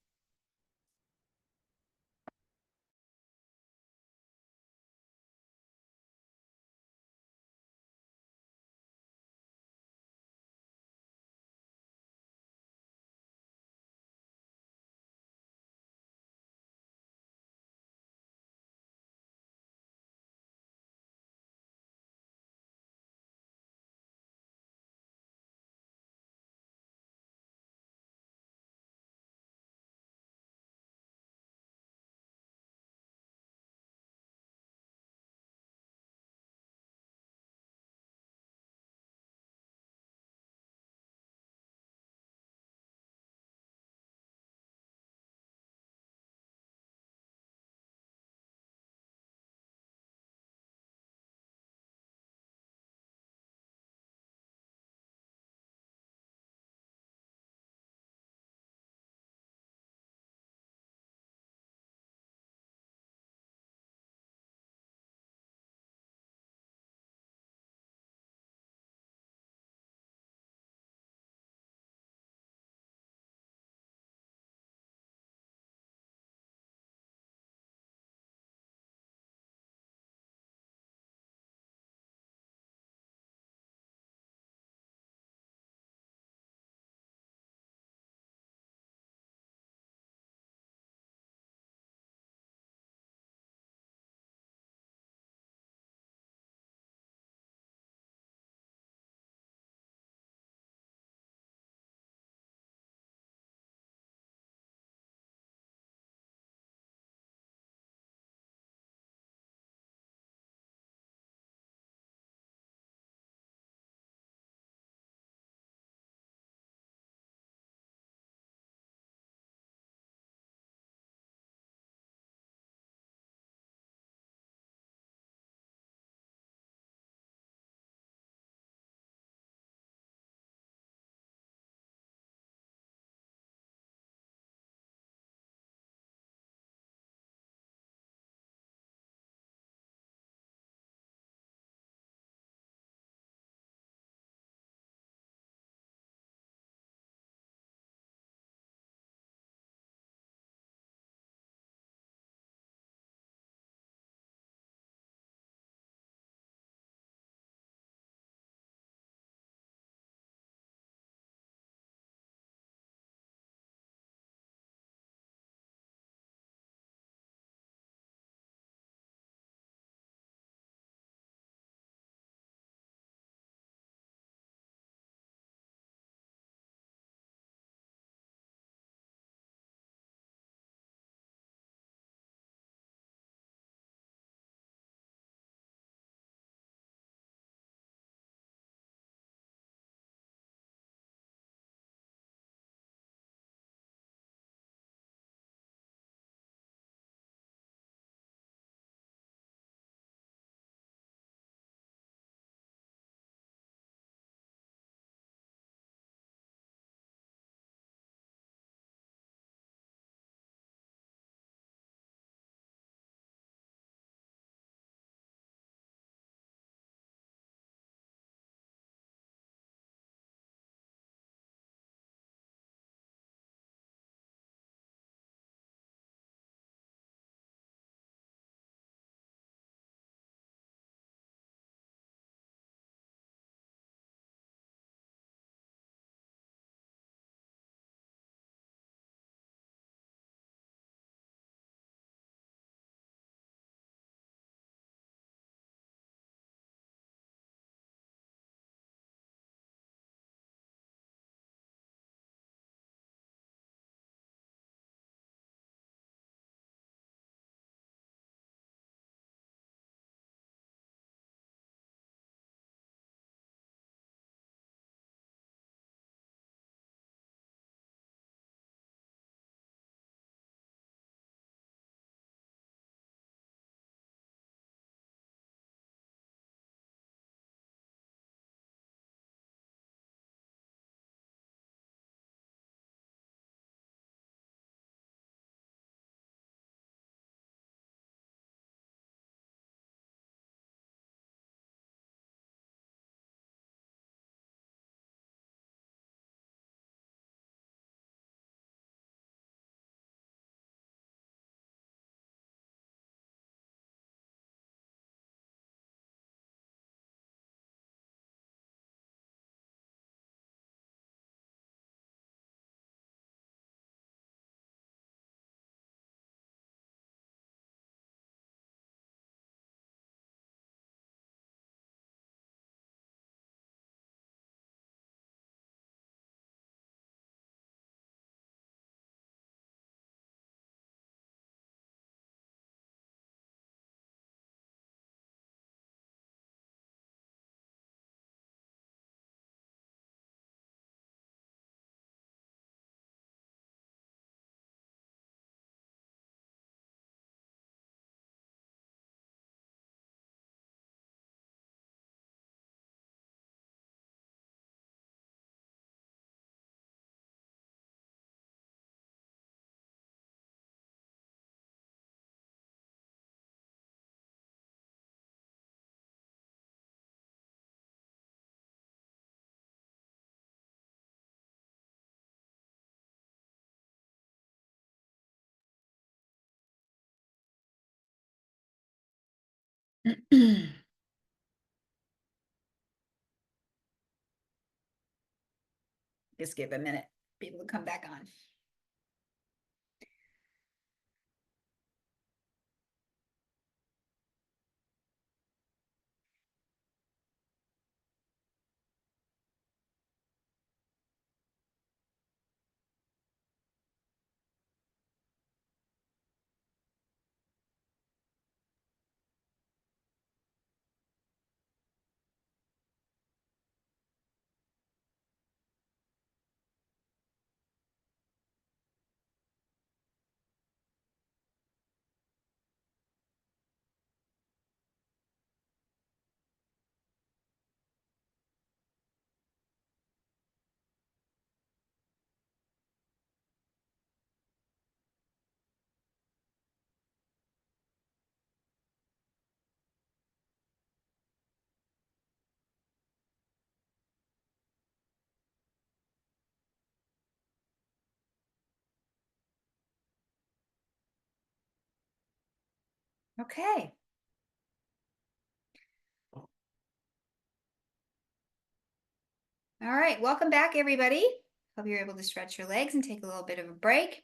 Just give a minute, people to come back on. Okay. All right, welcome back, everybody. Hope you're able to stretch your legs and take a little bit of a break.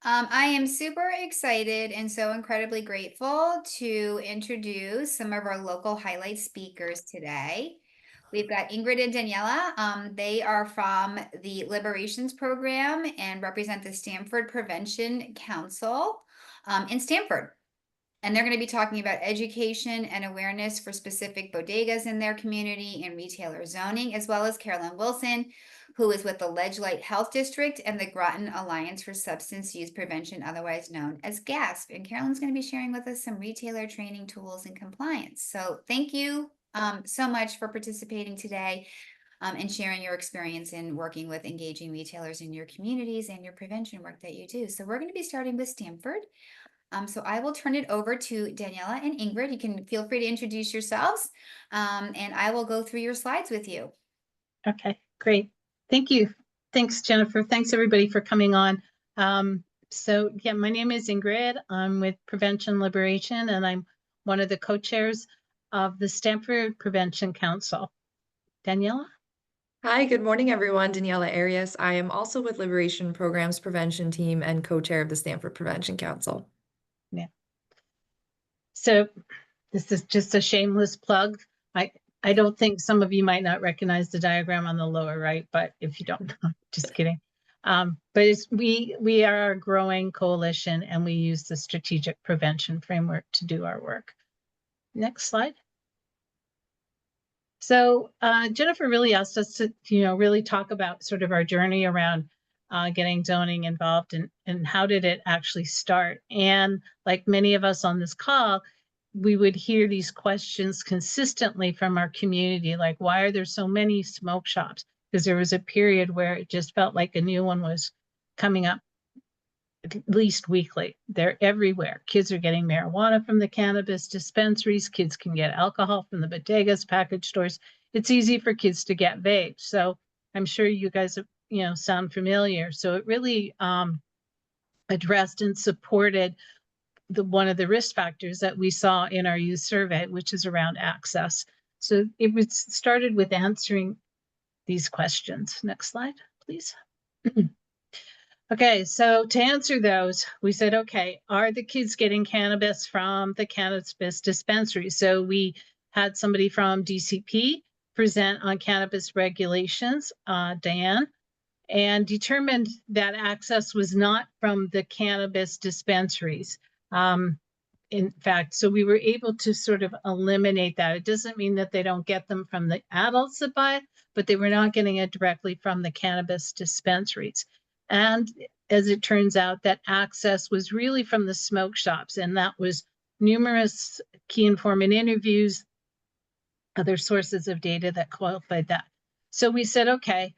I am super excited and so incredibly grateful to introduce some of our local highlight speakers today. We've got Ingrid and Daniela. They are from the Liberations Program and represent the Stanford Prevention Council in Stanford. And they're going to be talking about education and awareness for specific bodegas in their community and retailer zoning, as well as Carolyn Wilson, who is with the Ledge Light Health District and the Groton Alliance for Substance Use Prevention, otherwise known as GASP. And Carolyn's going to be sharing with us some retailer training tools and compliance. So thank you so much for participating today and sharing your experience in working with engaging retailers in your communities and your prevention work that you do. So we're going to be starting with Stanford. So I will turn it over to Daniela and Ingrid. You can feel free to introduce yourselves, and I will go through your slides with you. Okay, great. Thank you. Thanks, Jennifer. Thanks, everybody, for coming on. So yeah, my name is Ingrid. I'm with Prevention Liberation, and I'm one of the co-chairs of the Stanford Prevention Council. Daniela? Hi, good morning, everyone. Daniela Arias. I am also with Liberation Programs Prevention Team and co-chair of the Stanford Prevention Council. Yeah. So this is just a shameless plug. I don't think some of you might not recognize the diagram on the lower right, but if you don't, just kidding. But we are a growing coalition and we use the strategic prevention framework to do our work. Next slide. So Jennifer really asked us to, really talk about sort of our journey around getting zoning involved and how did it actually start. And like many of us on this call, we would hear these questions consistently from our community, like, why are there so many smoke shops? Because there was a period where it just felt like a new one was coming up at least weekly. They're everywhere. Kids are getting marijuana from the cannabis dispensaries. Kids can get alcohol from the bodegas, package stores. It's easy for kids to get vapes. So I'm sure you guys, sound familiar. So it really addressed and supported one of the risk factors that we saw in our youth survey, which is around access. So it was started with answering these questions. Next slide, please. Okay, so to answer those, we said, okay, are the kids getting cannabis from the cannabis dispensary? So we had somebody from DCP present on cannabis regulations, Diane, and determined that access was not from the cannabis dispensaries. In fact, so we were able to sort of eliminate that. It doesn't mean that they don't get them from the adults that buy it, but they were not getting it directly from the cannabis dispensaries. And as it turns out, that access was really from the smoke shops, and that was numerous key informant interviews, other sources of data that qualified that. So we said, okay,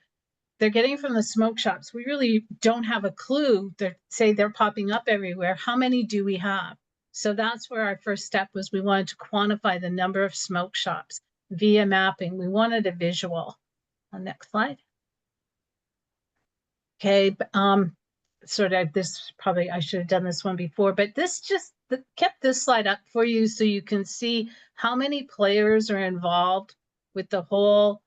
they're getting from the smoke shops. We really don't have a clue. Say they're popping up everywhere. How many do we have? So that's where our first step was. We wanted to quantify the number of smoke shops via mapping. We wanted a visual. Next slide. Okay. sort of this, probably I should have done this one before, but this just kept this slide up for you so you can see how many players are involved with the whole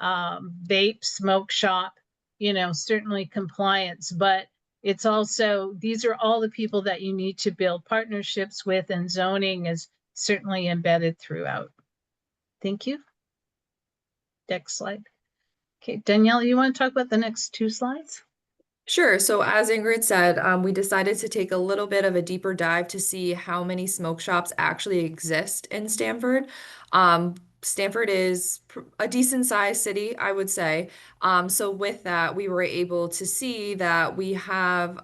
vape smoke shop, you know, certainly compliance, but it's also, these are all the people that you need to build partnerships with, and zoning is certainly embedded throughout. Thank you. Next slide. Okay, Danielle, you want to talk about the next 2 slides? Sure. So as Ingrid said, we decided to take a little bit of a deeper dive to see how many smoke shops actually exist in Stamford. Stamford is a decent sized city, I would say. So with that, we were able to see that we have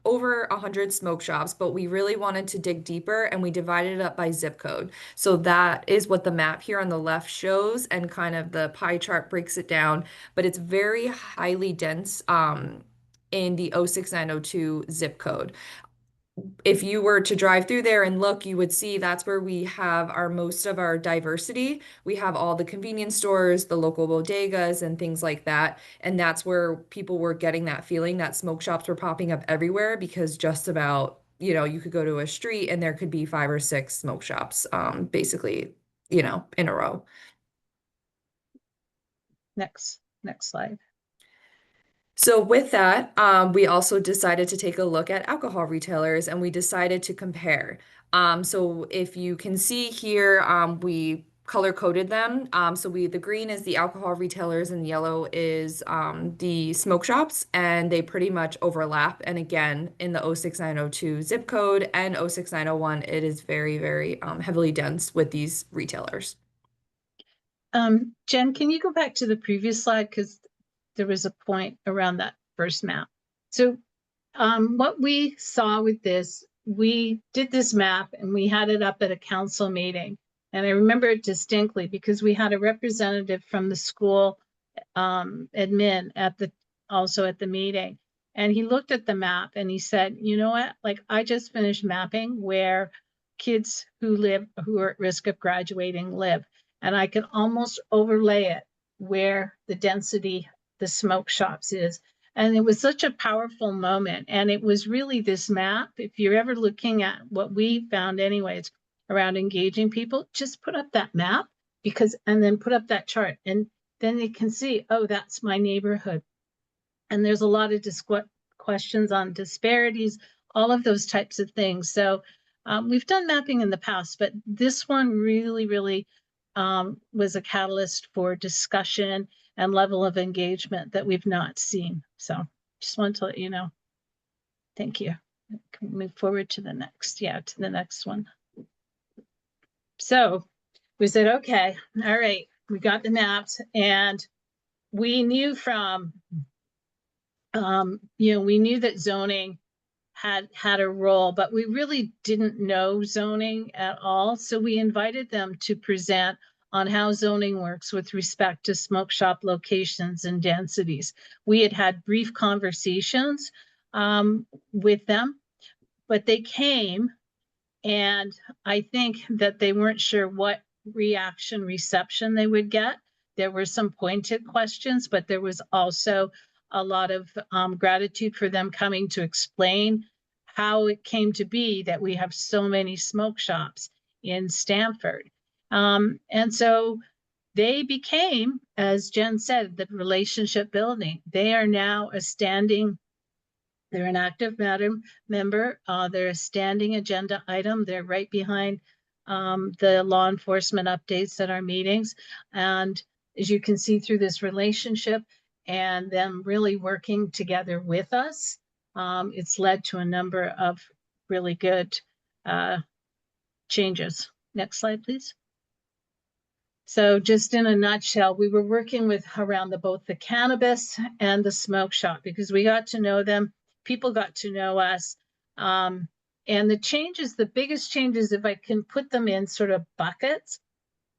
over 100 smoke shops, but we really wanted to dig deeper and we divided it up by zip code. So that is what the map here on the left shows, and kind of the pie chart breaks it down, but it's very highly dense in the 06902 zip code. If you were to drive through there and look, you would see that's where we have most of our diversity. We have all the convenience stores, the local bodegas, and things like that. And that's where people were getting that feeling that smoke shops were popping up everywhere, because just about, you know, you could go to a street and there could be 5 or 6 smoke shops, basically, you know, in a row. Next slide. So with that, we also decided to take a look at alcohol retailers, and we decided to compare. So if you can see here, we color coded them. So the green is the alcohol retailers and yellow is the smoke shops, and they pretty much overlap. And again, in the 06902 zip code and 06901, it is very, very heavily dense with these retailers. Jen, can you go back to the previous slide? Because there was a point around that first map. So what we saw with this, we did this map and we had it up at a council meeting. And I remember it distinctly because we had a representative from the school admin also at the meeting. And he looked at the map and he said, you know what, like I just finished mapping where kids who are at risk of graduating live. And I could almost overlay it where the density, the smoke shops is. And it was such a powerful moment. And it was really this map. If you're ever looking at what we found anyways around engaging people, just put up that map and then put up that chart. And then you can see, oh, that's my neighborhood. And there's a lot of questions on disparities, all of those types of things. So we've done mapping in the past, but this one really, really was a catalyst for discussion and level of engagement that we've not seen. So just wanted to let you know. Thank you. Can we move forward to the next? Yeah, to the next one. So we said, okay, all right, we got the maps, and we knew from, we knew that zoning had a role, but we really didn't know zoning at all. So we invited them to present on how zoning works with respect to smoke shop locations and densities. We had brief conversations with them, but they came, and I think that they weren't sure what reception they would get. There were some pointed questions, but there was also a lot of gratitude for them coming to explain how it came to be that we have so many smoke shops in Stamford. And so they became, as Jen said, the relationship building. They are now they're an active member. They're a standing agenda item. They're right behind the law enforcement updates at our meetings. And as you can see through this relationship and them really working together with us, it's led to a number of really good changes. Next slide, please. So just in a nutshell, we were working with around both the cannabis and the smoke shop because we got to know them. People got to know us. And the changes, the biggest changes, if I can put them in sort of buckets,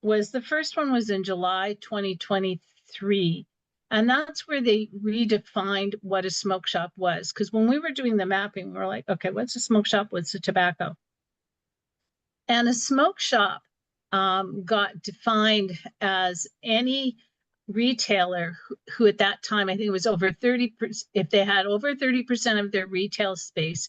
was the first one was in July 2023. And that's where they redefined what a smoke shop was. Because when we were doing the mapping, we were like, okay, what's a smoke shop? What's a tobacco? And a smoke shop got defined as any retailer who at that time, I think it was over 30%, if they had over 30% of their retail space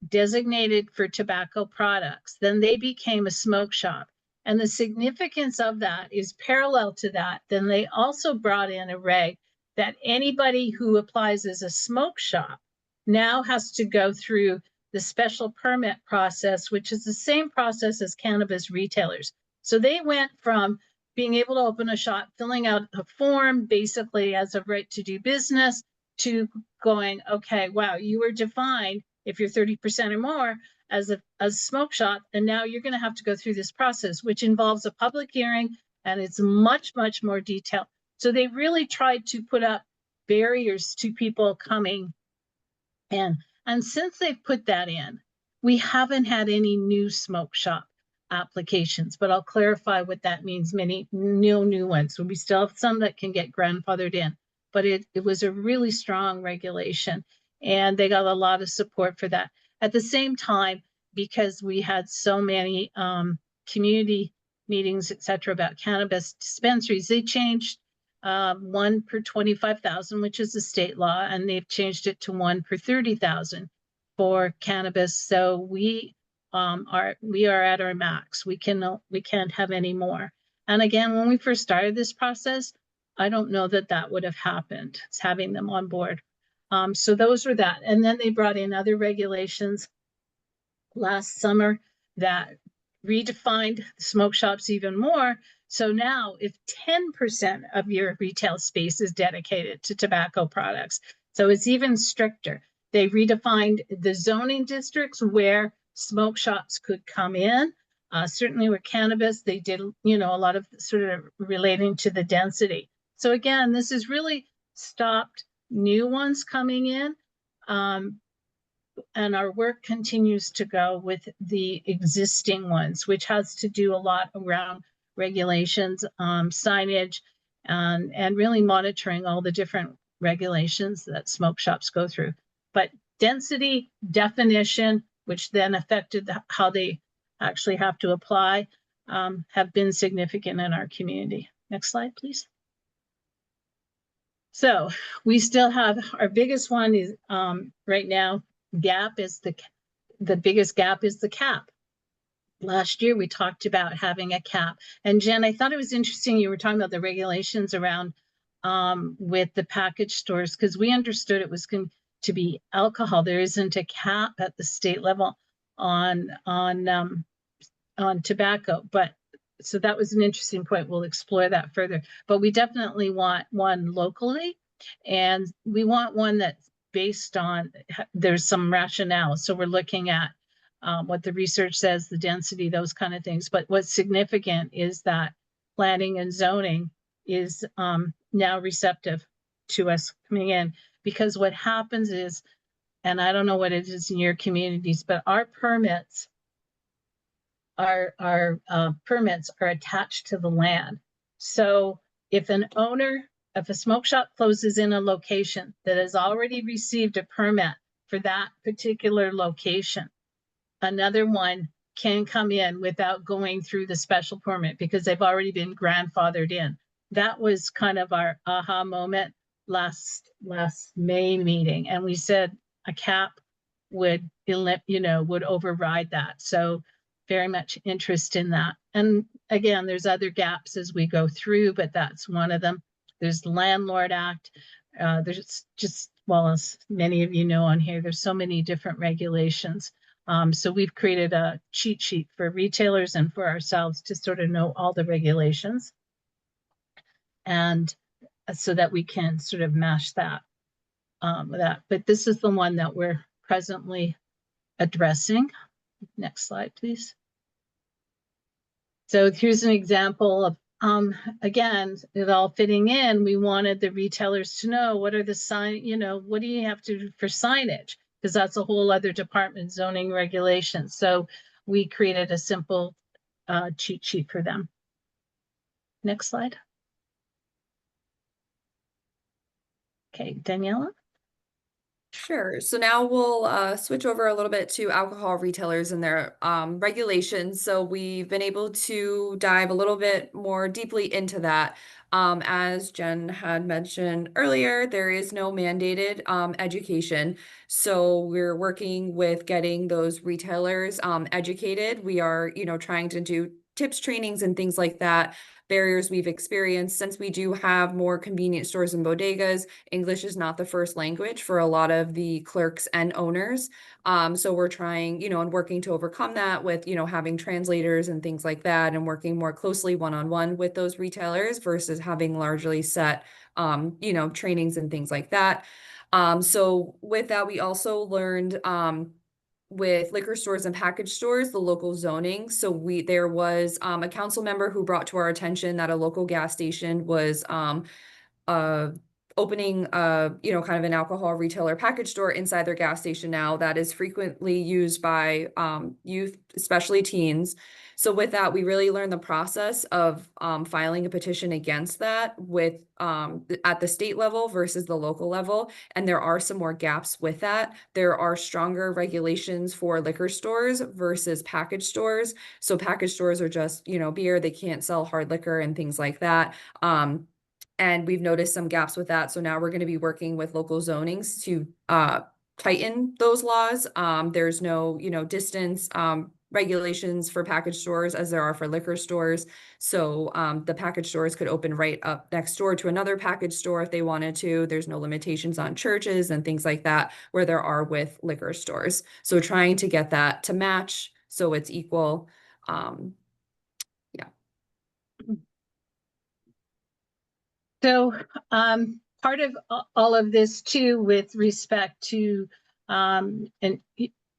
designated for tobacco products, then they became a smoke shop. And the significance of that is parallel to that. Then they also brought in a reg that anybody who applies as a smoke shop now has to go through the special permit process, which is the same process as cannabis retailers. So they went from being able to open a shop, filling out a form basically as a right to do business, to going, okay, wow, you were defined if you're 30% or more as a smoke shop, and now you're going to have to go through this process, which involves a public hearing, and it's much, much more detailed. So they really tried to put up barriers to people coming in. And since they've put that in, we haven't had any new smoke shop applications, but I'll clarify what that means. Many new ones. So we still have some that can get grandfathered in, but it was a really strong regulation, and they got a lot of support for that. At the same time, because we had so many community meetings, et cetera, about cannabis dispensaries, they changed 1 per 25,000, which is the state law, and they've changed it to 1 per 30,000 for cannabis. So we are at our max. We can't have any more. And again, when we first started this process, I don't know that would have happened. It's having them on board. So those were that. And then they brought in other regulations last summer that redefined smoke shops even more. So now if 10% of your retail space is dedicated to tobacco products, so it's even stricter. They redefined the zoning districts where smoke shops could come in. Certainly with cannabis, they did, a lot of sort of relating to the density. So again, this has really stopped new ones coming in. And our work continues to go with the existing ones, which has to do a lot around regulations, signage, and really monitoring all the different regulations that smoke shops go through. But density definition, which then affected how they actually have to apply, have been significant in our community. Next slide, please. So we still have our biggest one is right now, gap is the biggest gap is the cap. Last year, we talked about having a cap. And Jen, I thought it was interesting you were talking about the regulations around with the package stores, because we understood it was going to be alcohol. There isn't a cap at the state level on tobacco, but so that was an interesting point. We'll explore that further, but we definitely want one locally, and we want one that's based on, there's some rationale. So we're looking at what the research says, the density, those kind of things. But what's significant is that planning and zoning is now receptive to us coming in, because what happens is, and I don't know what it is in your communities, but our permits are attached to the land. So if a smoke shop closes in a location that has already received a permit for that particular location, another one can come in without going through the special permit because they've already been grandfathered in. That was kind of our aha moment last May meeting. And we said a cap would override that. So very much interest in that. And again, there's other gaps as we go through, but that's one of them. There's the Landlord Act. There's just, well, as many of you know on here, there's so many different regulations. So we've created a cheat sheet for retailers and for ourselves to sort of know all the regulations, and so that we can sort of mash that. But this is the one that we're presently addressing. Next slide, please. So here's an example of, again, it all fitting in. We wanted the retailers to know what are the sign, what do you have to do for signage? Because that's a whole other department, zoning regulations. So we created a simple cheat sheet for them. Next slide. Okay, Daniela. Sure. So now we'll switch over a little bit to alcohol retailers and their regulations. So we've been able to dive a little bit more deeply into that. As Jen had mentioned earlier, there is no mandated education. So we're working with getting those retailers educated. We are, trying to do tips trainings and things like that. Barriers we've experienced since we do have more convenience stores and bodegas. English is not the first language for a lot of the clerks and owners. So we're trying, and working to overcome that with, having translators and things like that, and working more closely one-on-one with those retailers versus having largely set, trainings and things like that. So with that, we also learned, with liquor stores and package stores, the local zoning. So there was a council member who brought to our attention that a local gas station was opening kind of an alcohol retailer package store inside their gas station now that is frequently used by youth, especially teens. So with that, we really learned the process of filing a petition against that with at the state level versus the local level. And there are some more gaps with that. There are stronger regulations for liquor stores versus package stores. So package stores are just, beer, they can't sell hard liquor and things like that. And we've noticed some gaps with that. So now we're going to be working with local zonings to tighten those laws. There's no, distance regulations for package stores as there are for liquor stores. So the package stores could open right up next door to another package store if they wanted to. There's no limitations on churches and things like that where there are with liquor stores. So trying to get that to match so it's equal. So part of all of this too, with respect to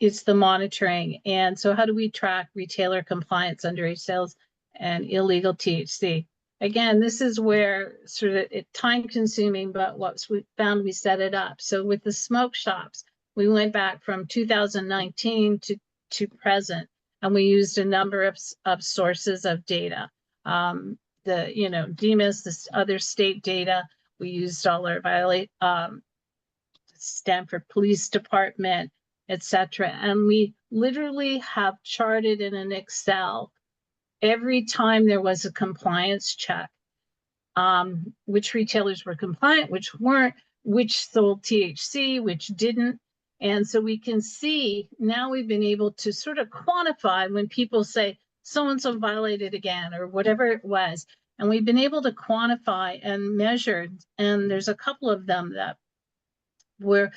it's the monitoring. And so how do we track retailer compliance, underage sales, and illegal THC? Again, this is where sort of time consuming, but what we found, we set it up. So with the smoke shops, we went back from 2019 to present, and we used a number of sources of data. DEMIS, this other state data. We used all our Stanford Police Department, etc. And we literally have charted in an Excel every time there was a compliance check, which retailers were compliant, which weren't, which sold THC, which didn't. And so we can see now we've been able to sort of quantify when people say so-and-so violated again or whatever it was. And we've been able to quantify and measure, and there's a couple of them that were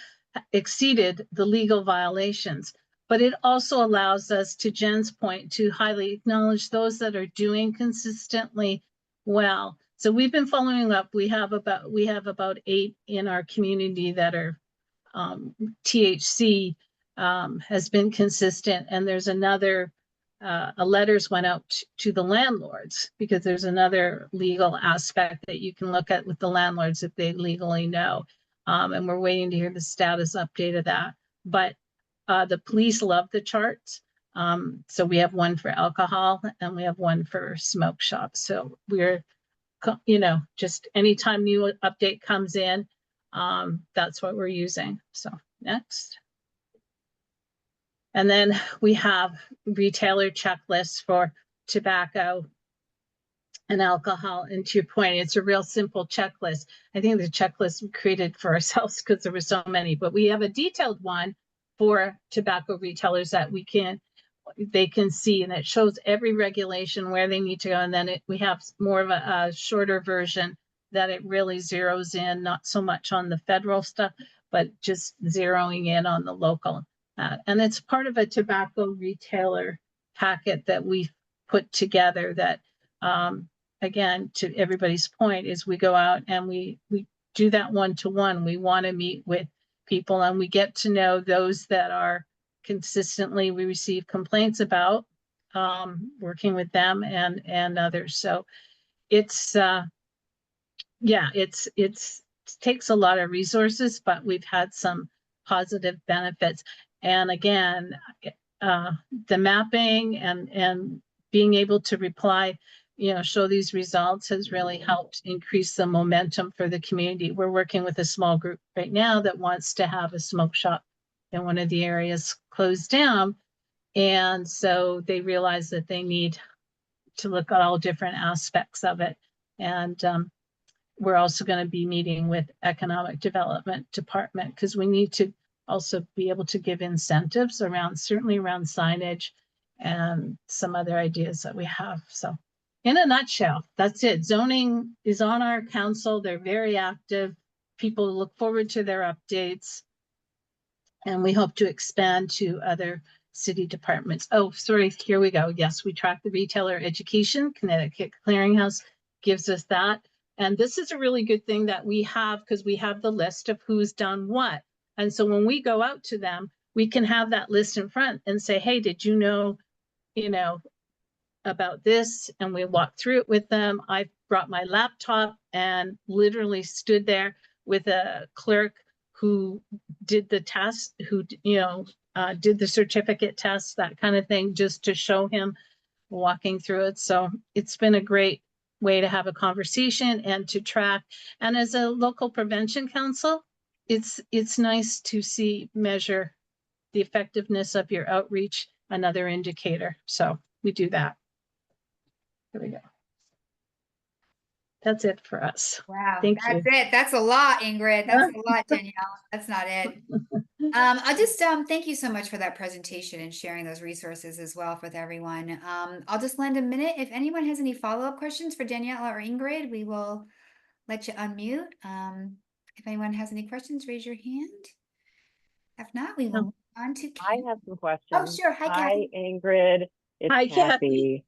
exceeded the legal violations. But it also allows us, to Jen's point, to highly acknowledge those that are doing consistently well. So we've been following up. We have about 8 in our community that are THC has been consistent, and there's another letters went out to the landlords, because there's another legal aspect that you can look at with the landlords if they legally know. And we're waiting to hear the status update of that. But the police love the charts. So we have one for alcohol and we have one for smoke shops. So we're, just anytime new update comes in, that's what we're using. So next. And then we have retailer checklists for tobacco and alcohol. And to your point, it's a real simple checklist. I think the checklist we created for ourselves because there were so many, but we have a detailed one for tobacco retailers that they can see, and it shows every regulation where they need to go. And then we have more of a shorter version that it really zeroes in, not so much on the federal stuff, but just zeroing in on the local. And it's part of a tobacco retailer packet that we've put together that, again, to everybody's point, is we go out and we do that one-to-one. We want to meet with people and we get to know those that are consistently, we receive complaints about, working with them and others. So it's, it takes a lot of resources, but we've had some positive benefits. And again, the mapping and being able to reply, show these results has really helped increase the momentum for the community. We're working with a small group right now that wants to have a smoke shop in one of the areas closed down. And so they realize that they need to look at all different aspects of it. And we're also going to be meeting with Economic Development Department because we need to also be able to give incentives around, certainly around signage and some other ideas that we have. So in a nutshell, that's it. Zoning is on our council. They're very active. People look forward to their updates. And we hope to expand to other city departments. Oh, sorry, here we go. Yes, we track the retailer education. Connecticut Clearinghouse gives us that. And this is a really good thing that we have because we have the list of who's done what. And so when we go out to them, we can have that list in front and say, hey, did you know, about this? And we walk through it with them. I brought my laptop and literally stood there with a clerk who did the test, who, did the certificate test, that kind of thing, just to show him walking through it. So it's been a great way to have a conversation and to track. And as a local prevention council, it's nice to measure the effectiveness of your outreach, another indicator. So we do that. There we go. That's it for us. Wow, Thank that's you. it. That's a lot, Ingrid. That's a lot, Danielle. That's not it. I just thank you so much for that presentation and sharing those resources as well with everyone. I'll just lend a minute. If anyone has any follow-up questions for Danielle or Ingrid, we will let you unmute. If anyone has any questions, raise your hand. If not, we will move on to I Kathy. have some Oh, questions. sure. Hi, Hi, Kathy. Ingrid. It's Hi, Kathy.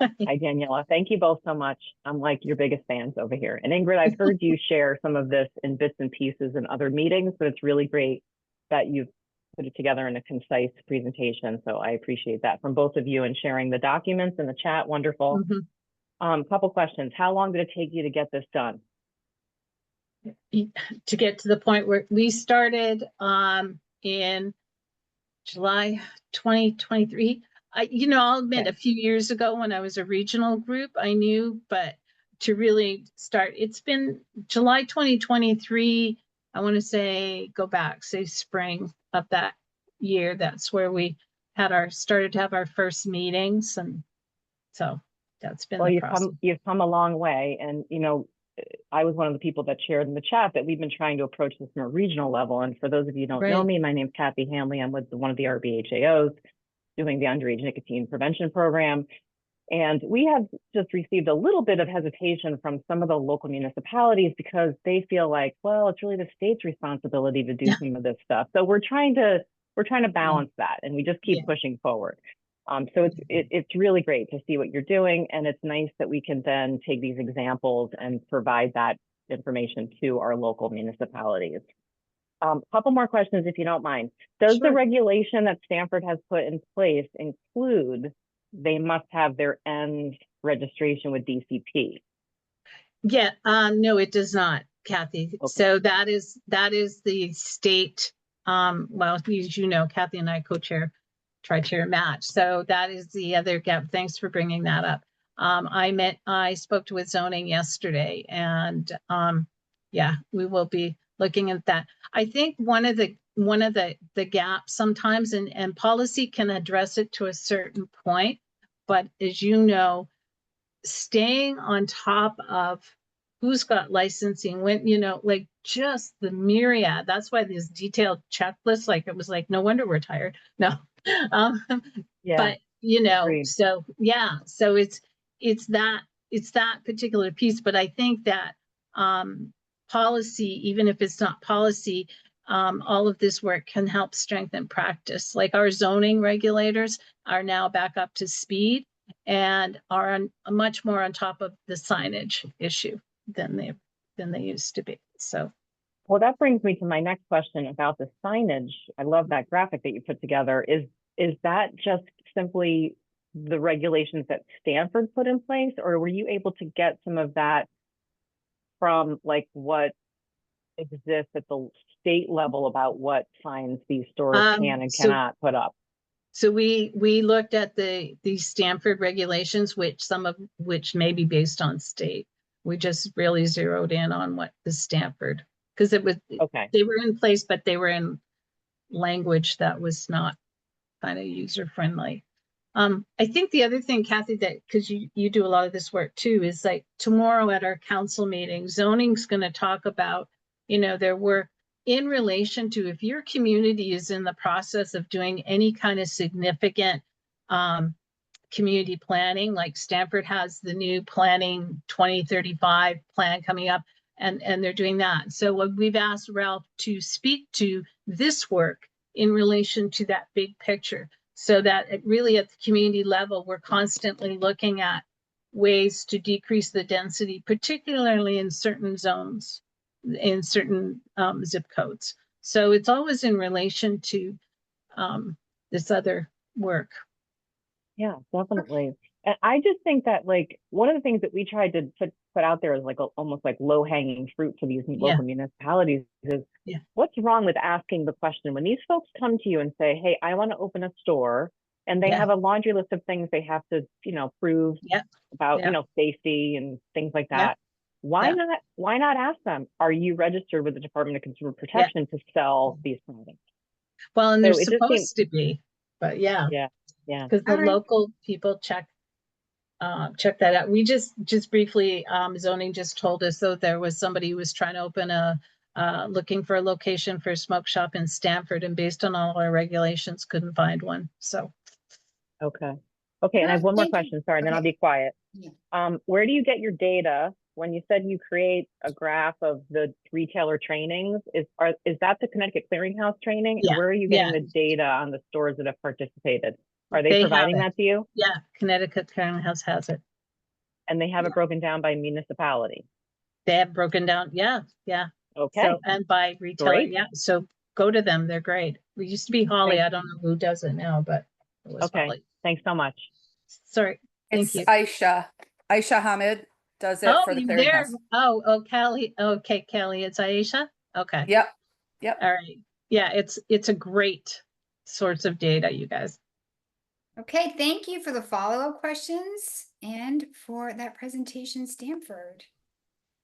Hi, Daniela. Thank you both so much. I'm like your biggest fans over here. And Ingrid, I've heard you share some of this in bits and pieces in other meetings, but it's really great that you've put it together in a concise presentation. So I appreciate that from both of you and sharing the documents in the chat. Wonderful. Couple questions. How long did it take you to get this done? To get to the point where we started in July 2023. I'll admit Okay. a few years ago when I was a regional group, I knew, but to really start, it's been July 2023. I want to say, go back, say spring of that year. That's where we started to have our first meetings. And so that's been Well, the process. you've come a long way. And, I was one of the people that shared in the chat that we've been trying to approach this from a regional level. And for those of you who don't know Right. me, my name's Kathy Hanley. I'm with one of the RBHAOs doing the underage nicotine prevention program. And we have just received a little bit of hesitation from some of the local municipalities because they feel like, well, it's really the state's responsibility to do some of this stuff. So we're trying to balance that, and we just keep pushing forward. So it's really great to see what you're doing, and it's nice that we can then take these examples and provide that information to our local municipalities. Couple more questions, if you don't mind. Does the Sure. regulation that Stamford has put in place include they must have their end registration with DCP? Yeah, no, it does not, Kathy. Okay. So that is the state, well, as you know, Kathy and I co-chair tri-tier match. So that is the other gap. Thanks for bringing that up. I spoke with zoning yesterday, and yeah, we will be looking at that. I think one of the gaps sometimes, and policy can address it to a certain point, but as you know, staying on top of who's got licensing, when, like just the myriad, that's why this detailed checklist, like it was like, no wonder we're tired. No. Yeah. But agreed. so yeah, so it's that particular piece. But I think that policy, even if it's not policy, all of this work can help strengthen practice. Like our zoning regulators are now back up to speed and are much more on top of the signage issue than they used to be. So. Well, that brings me to my next question about the signage. I love that graphic that you put together. Is that just simply the regulations that Stamford put in place, or were you able to get some of that from like what exists at the state level about what signs these stores can and cannot put up? So we looked at the Stamford regulations, some of which may be based on state. We just really zeroed in on what the Stamford, because it was okay. They were in place, but they were in language that was not kind of user friendly. I think the other thing, Kathy, that, because you do a lot of this work too, is like tomorrow at our council meeting, zoning's going to talk about, their work in relation to if your community is in the process of doing any kind of significant community planning, like Stamford has the new planning 2035 plan coming up, and they're doing that. So what we've asked Ralph to speak to this work in relation to that big picture, so that it really at the community level, we're constantly looking at ways to decrease the density, particularly in certain zones, in certain zip codes. So it's always in relation to this other work. Yeah, definitely. And I just think that like one of the things that we tried to put out there is like almost like low hanging fruit for these local municipalities is what's wrong with asking the question when these folks come to you and say, hey, I want to open a store, and they have a laundry list of things they have to, prove about, safety and things like that. Why not ask them, are you registered with the Department of Consumer Protection to sell these products? Well, and they're supposed to be, but because the local people check that out. We just briefly, zoning just told us though there was somebody who was trying to open looking for a location for a smoke shop in Stamford, and based on all our regulations, couldn't find one. So. Okay. And I have one more question. Sorry, then I'll be quiet. Where do you get your data? When you said you create a graph of the retailer trainings, is that the Connecticut Clearinghouse training? And where are you getting the data on the stores that have participated? Are they providing that to you? Yeah, Connecticut Clearinghouse has it. And they have it broken down by municipality? They have broken down, yeah. Okay. So, and by retailer, so go to them, they're great. We used to be Holly, I don't know who does it now, but it was Holly. Thanks so much. Sorry, It's Aisha Hamid does it for the Clearinghouse. Kelly. Okay, Kelly, it's Aisha. Okay. Yep. All right. Yeah, it's a great source of data, you guys. Okay, thank you for the follow-up questions and for that presentation, Stanford.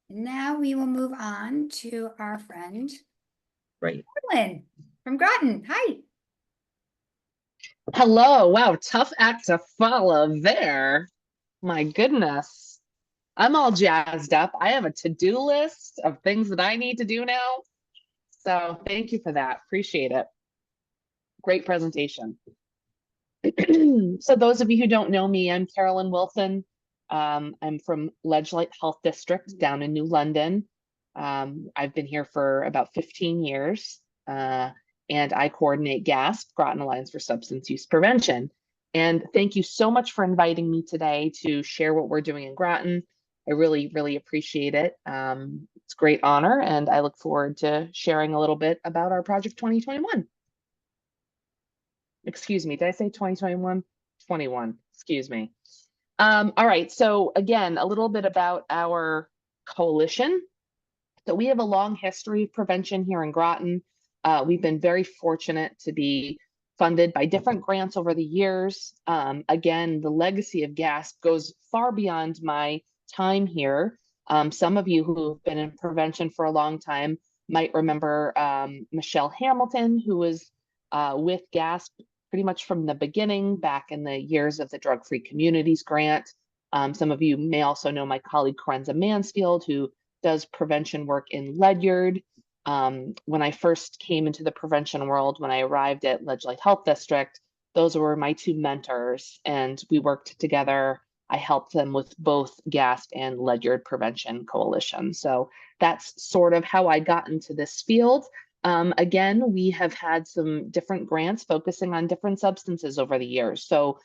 Now we will move on to our friend, Carolyn from Groton. Hi. Hello. Wow, tough act to follow there. My goodness. I'm all jazzed up. I have a to-do list of things that I need to do now. So thank you for that. Appreciate it. Great presentation. So those of you who don't know me, I'm Carolyn Wilson. I'm from Ledgelight Health District down in New London. I've been here for about 15 years, and I coordinate GASP, Groton Alliance for Substance Use Prevention. And thank you so much for inviting me today to share what we're doing in Groton. I really, really appreciate it. It's a great honor, and I look forward to sharing a little bit about our Project 2021. Excuse me, did I say 2021? 21, excuse me. All right, so again, a little bit about our coalition. So we have a long history of prevention here in Groton. We've been very fortunate to be funded by different grants over the years. Again, the legacy of GASP goes far beyond my time here. Some of you who have been in prevention for a long time might remember Michelle Hamilton, who was with GASP pretty much from the beginning, back in the years of the Drug Free Communities grant. Some of you may also know my colleague Corenza Mansfield, who does prevention work in Ledyard. When I first came into the prevention world, when I arrived at Ledgelight Health District, those were my two mentors, and we worked together. I helped them with both GASP and Ledyard Prevention Coalition. So that's sort of how I got into this field. Again, we have had some different grants focusing on different substances over the years. So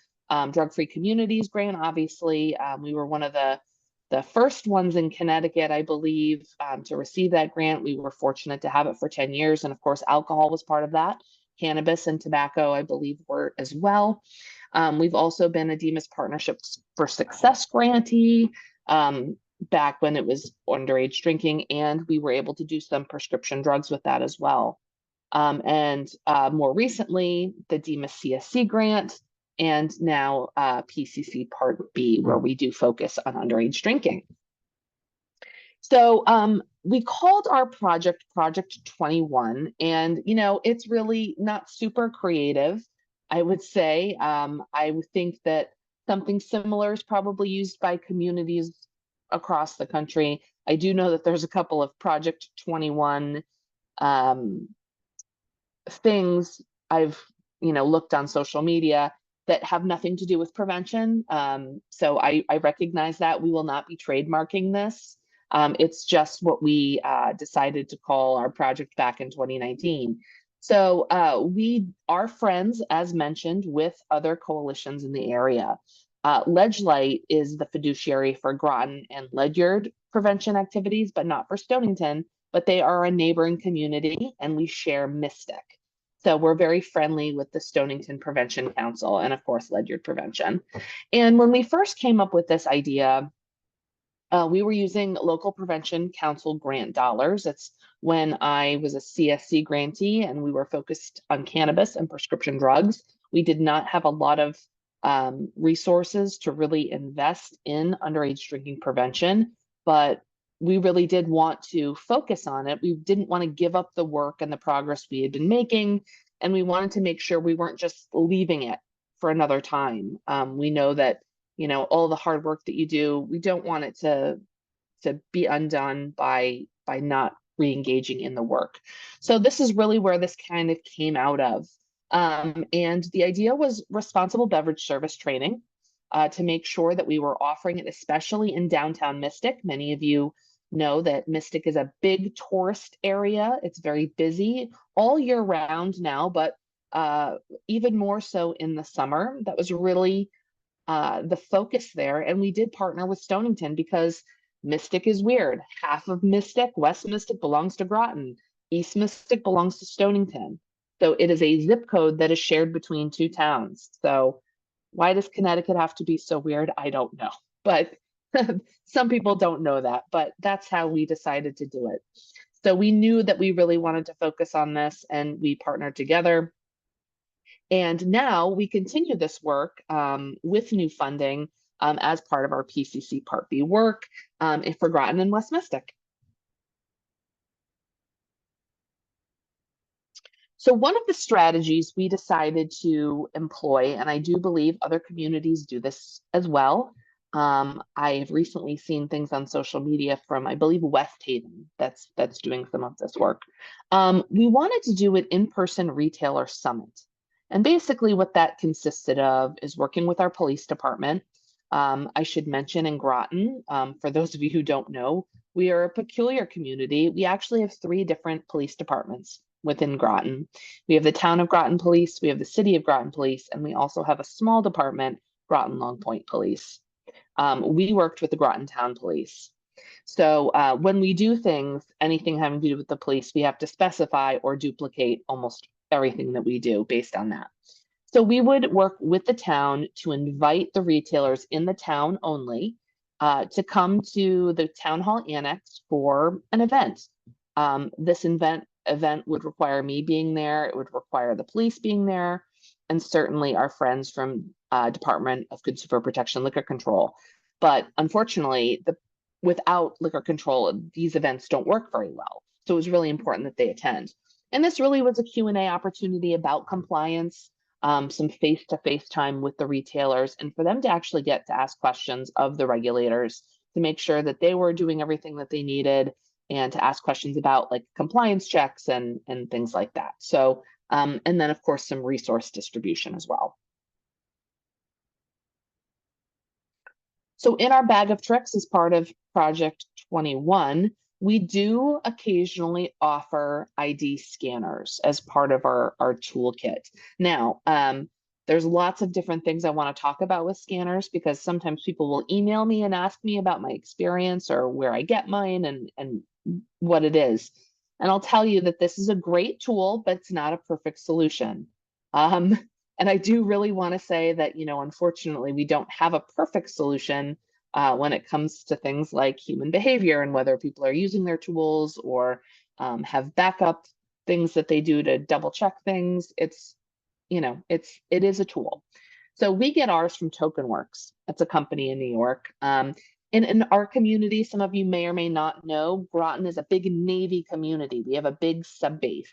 Drug Free Communities grant, obviously, we were one of the first ones in Connecticut, I believe, to receive that grant. We were fortunate to have it for 10 years. And of course, alcohol was part of that. Cannabis and tobacco, I believe, were as well. We've also been a Demas Partnerships for Success grantee back when it was underage drinking, and we were able to do some prescription drugs with that as well. And more recently, the Demas CSC grant, and now PCC Part B, where we do focus on underage drinking. So we called our project Project 21, and it's really not super creative. I would say. I would think that something similar is probably used by communities across the country. I do know that there's a couple of Project 21 things I've looked on social media that have nothing to do with prevention. So I recognize that we will not be trademarking this. It's just what we decided to call our project back in 2019. So we are friends, as mentioned, with other coalitions in the area. Ledgelight is the fiduciary for Groton and Ledyard prevention activities, but not for Stonington, but they are a neighboring community and we share Mystic. So we're very friendly with the Stonington Prevention Council and of course Ledyard Prevention. And when we first came up with this idea, we were using local prevention council grant dollars. It's when I was a CSC grantee and we were focused on cannabis and prescription drugs. We did not have a lot of resources to really invest in underage drinking prevention, but we really did want to focus on it. We didn't want to give up the work and the progress we had been making, and we wanted to make sure we weren't just leaving it for another time. We know that all the hard work that you do, we don't want it to be undone by not re-engaging in the work. So this is really where this kind of came out of. And the idea was responsible beverage service training to make sure that we were offering it, especially in downtown Mystic. Many of you know that Mystic is a big tourist area. It's very busy all year round now, but even more so in the summer. That was really the focus there. And we did partner with Stonington because Mystic is weird. Half of Mystic, West Mystic, belongs to Groton. East Mystic belongs to Stonington. So it is a zip code that is shared between two towns. So why does Connecticut have to be so weird? I don't know. But some people don't know that, but that's how we decided to do it. So we knew that we really wanted to focus on this and we partnered together. And now we continue this work with new funding as part of our PCC Part B work for Groton and West Mystic. So one of the strategies we decided to employ, and I do believe other communities do this as well. I've recently seen things on social media from, I believe, West Haven that's doing some of this work. We wanted to do an in-person retailer summit. And basically what that consisted of is working with our police department. I should mention in Groton, for those of you who don't know, we are a peculiar community. We actually have 3 different police departments within Groton. We have the town of Groton Police, we have the city of Groton Police, and we also have a small department, Groton Long Point Police. We worked with the Groton Town Police. So when we do things, anything having to do with the police, we have to specify or duplicate almost everything that we do based on that. So we would work with the town to invite the retailers in the town only to come to the town hall annex for an event. This event would require me being there, it would require the police being there, and certainly our friends from Department of Consumer Protection Liquor Control. But unfortunately, without liquor control, these events don't work very well. So it was really important that they attend. And this really was a Q&A opportunity about compliance, some face-to-face time with the retailers, and for them to actually get to ask questions of the regulators to make sure that they were doing everything that they needed, and to ask questions about like compliance checks and things like that. So, and then of course, some resource distribution as well. So in our bag of tricks as part of Project 21, we do occasionally offer ID scanners as part of our toolkit. Now, there's lots of different things I want to talk about with scanners because sometimes people will email me and ask me about my experience or where I get mine and what it is. And I'll tell you that this is a great tool, but it's not a perfect solution. And I do really want to say that, unfortunately, we don't have a perfect solution when it comes to things like human behavior and whether people are using their tools or have backup things that they do to double check things. It is a tool. So we get ours from TokenWorks. It's a company in New York. In our community, some of you may or may not know, Groton is a big Navy community. We have a big sub base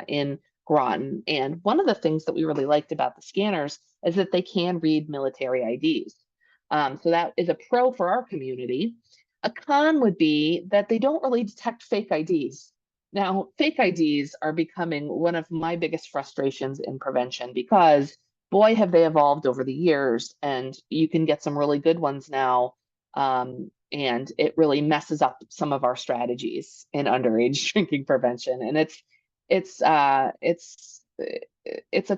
in Groton. And one of the things that we really liked about the scanners is that they can read military IDs. So that is a pro for our community. A con would be that they don't really detect fake IDs. Now, fake IDs are becoming one of my biggest frustrations in prevention because boy, have they evolved over the years, and you can get some really good ones now. And it really messes up some of our strategies in underage drinking prevention. And it's a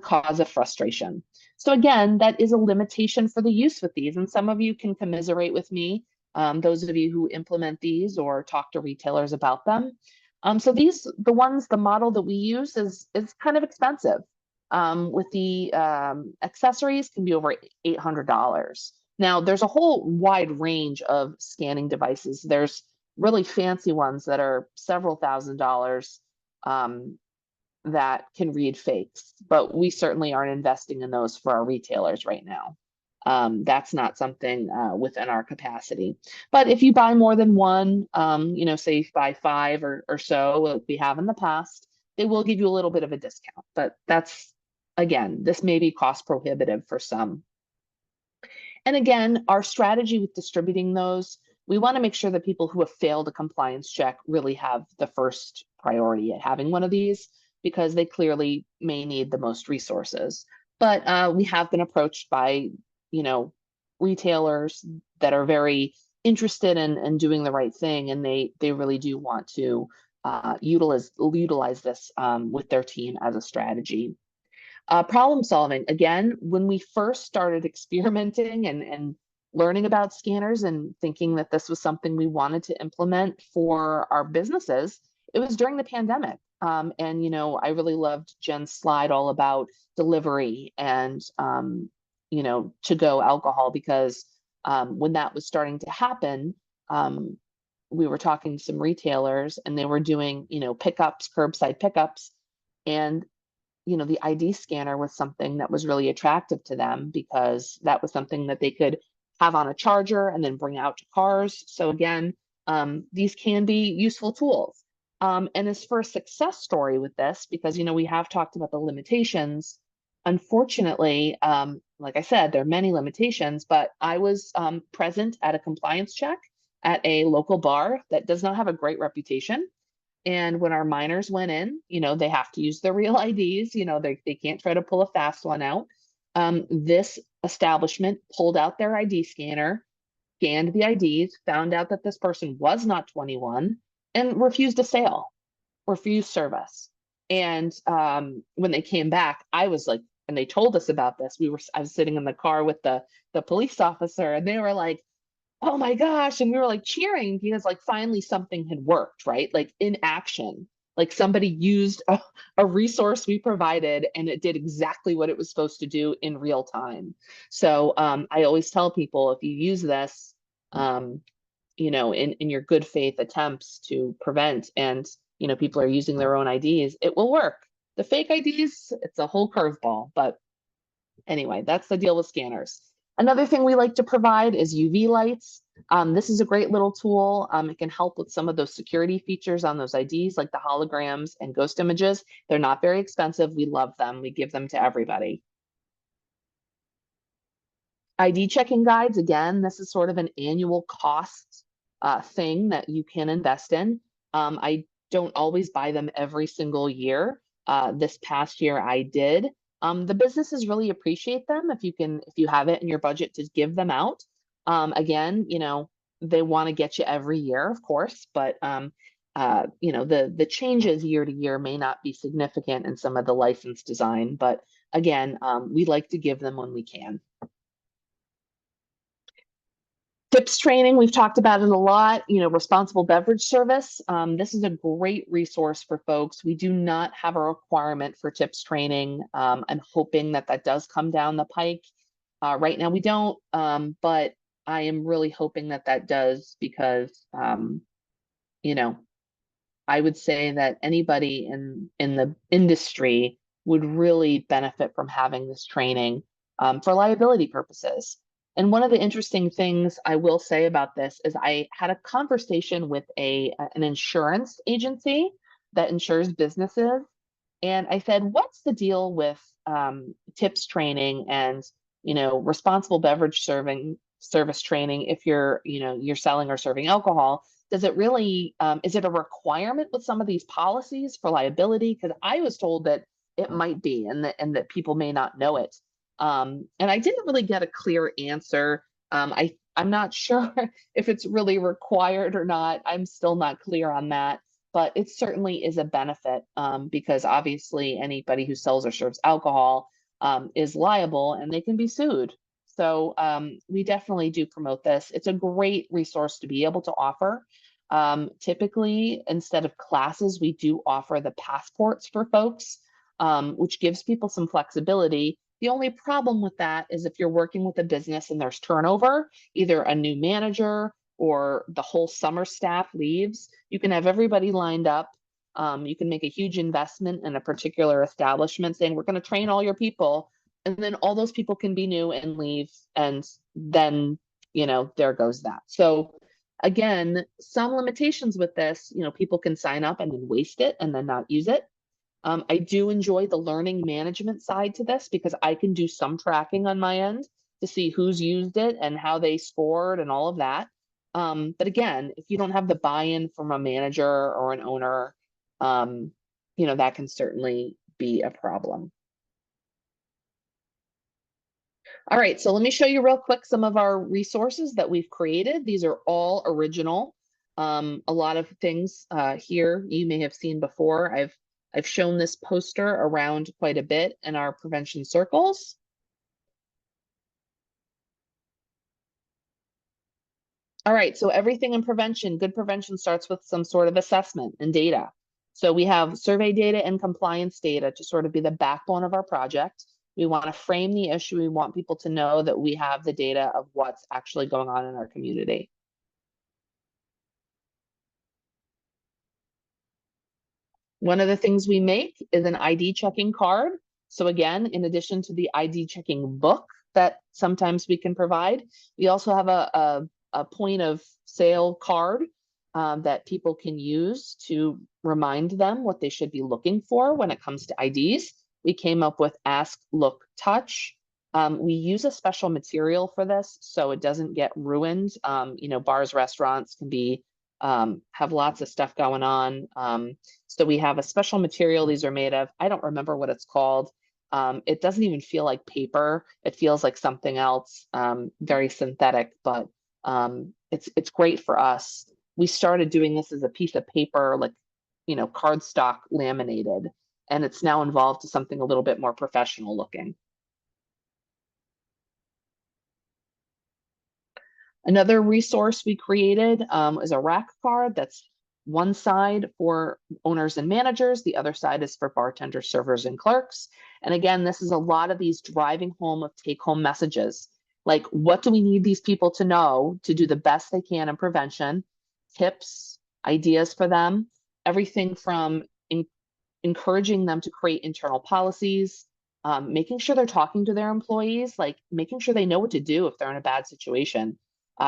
cause of frustration. So again, that is a limitation for the use with these. And some of you can commiserate with me, those of you who implement these or talk to retailers about them. So the model that we use is kind of expensive. With the accessories can be over $800. Now, there's a whole wide range of scanning devices. There's really fancy ones that are several $1,000s that can read fakes, but we certainly aren't investing in those for our retailers right now. That's not something within our capacity. But if you buy more than one, say you buy 5 or so, like we have in the past, they will give you a little bit of a discount. But that's, again, this may be cost prohibitive for some. And again, our strategy with distributing those, we want to make sure that people who have failed a compliance check really have the first priority at having one of these, because they clearly may need the most resources. But we have been approached by, retailers that are very interested in doing the right thing, and they really do want to utilize this with their team as a strategy. Problem solving, again, when we first started experimenting and learning about scanners and thinking that this was something we wanted to implement for our businesses, it was during the pandemic. And I really loved Jen's slide all about delivery and to-go alcohol, because when that was starting to happen, we were talking to some retailers and they were doing pickups, curbside pickups, and the ID scanner was something that was really attractive to them, because that was something that they could have on a charger and then bring out to cars. So again, these can be useful tools. And as for a success story with this, because we have talked about the limitations, unfortunately, like I said, there are many limitations, but I was present at a compliance check at a local bar that does not have a great reputation. And when our minors went in, they have to use their real IDs, they can't try to pull a fast one out. This establishment pulled out their ID scanner, scanned the IDs, found out that this person was not 21, and refused a sale, refused service. And when they came back, I was like, and they told us about this, I was sitting in the car with the police officer, and they were like, oh my gosh. And we were like cheering because like finally something had worked, right? Like in action, like somebody used a resource we provided and it did exactly what it was supposed to do in real time. So I always tell people, if you use this, in your good faith attempts to prevent, and, people are using their own IDs, it will work. The fake IDs, it's a whole curveball, but anyway, that's the deal with scanners. Another thing we like to provide is UV lights. This is a great little tool. It can help with some of those security features on those IDs, like the holograms and ghost images. They're not very expensive. We love them. We give them to everybody. ID checking guides, again, this is sort of an annual cost thing that you can invest in. I don't always buy them every single year. This past year I did. The businesses really appreciate them if you have it in your budget to give them out. Again, they want to get you every year, of course, but the changes year to year may not be significant in some of the license design, but again, we like to give them when we can. Tips training, we've talked about it a lot, responsible beverage service. This is a great resource for folks. We do not have a requirement for tips training. I'm hoping that does come down the pike. Right now we don't, but I am really hoping that does, because, I would say that anybody in the industry would really benefit from having this training for liability purposes. And one of the interesting things I will say about this is I had a conversation with an insurance agency that insures businesses. And I said, what's the deal with tips training and, responsible beverage service training if you're, you're selling or serving alcohol? Does it really, is it a requirement with some of these policies for liability? Because I was told that it might be, and that people may not know it. And I didn't really get a clear answer. I'm not sure if it's really required or not. I'm still not clear on that, but it certainly is a benefit, because obviously anybody who sells or serves alcohol is liable and they can be sued. So we definitely do promote this. It's a great resource to be able to offer. Typically, instead of classes, we do offer the passports for folks, which gives people some flexibility. The only problem with that is if you're working with a business and there's turnover, either a new manager or the whole summer staff leaves, you can have everybody lined up. You can make a huge investment in a particular establishment saying, we're going to train all your people. And then all those people can be new and leave. And then, there goes that. So again, some limitations with this, people can sign up and then waste it and then not use it. I do enjoy the learning management side to this because I can do some tracking on my end to see who's used it and how they scored and all of that. But again, if you don't have the buy-in from a manager or an owner, that can certainly be a problem. All right, so let me show you real quick some of our resources that we've created. These are all original. A lot of things here you may have seen before. I've shown this poster around quite a bit in our prevention circles. All right, so everything in prevention, good prevention starts with some sort of assessment and data. So we have survey data and compliance data to sort of be the backbone of our project. We want to frame the issue. We want people to know that we have the data of what's actually going on in our community. One of the things we make is an ID checking card. So again, in addition to the ID checking book that sometimes we can provide, we also have a point of sale card that people can use to remind them what they should be looking for when it comes to IDs. We came up with Ask, Look, Touch. We use a special material for this so it doesn't get ruined. Bars, restaurants can be have lots of stuff going on. So we have a special material these are made of. I don't remember what it's called. It doesn't even feel like paper. It feels like something else, very synthetic, but it's great for us. We started doing this as a piece of paper, like, cardstock laminated, and it's now evolved to something a little bit more professional looking. Another resource we created is a rack card that's one side for owners and managers, the other side is for bartenders, servers, and clerks. And again, this is a lot of these driving home of take-home messages. Like, what do we need these people to know to do the best they can in prevention? Tips, ideas for them, everything from encouraging them to create internal policies, making sure they're talking to their employees, like making sure they know what to do if they're in a bad situation.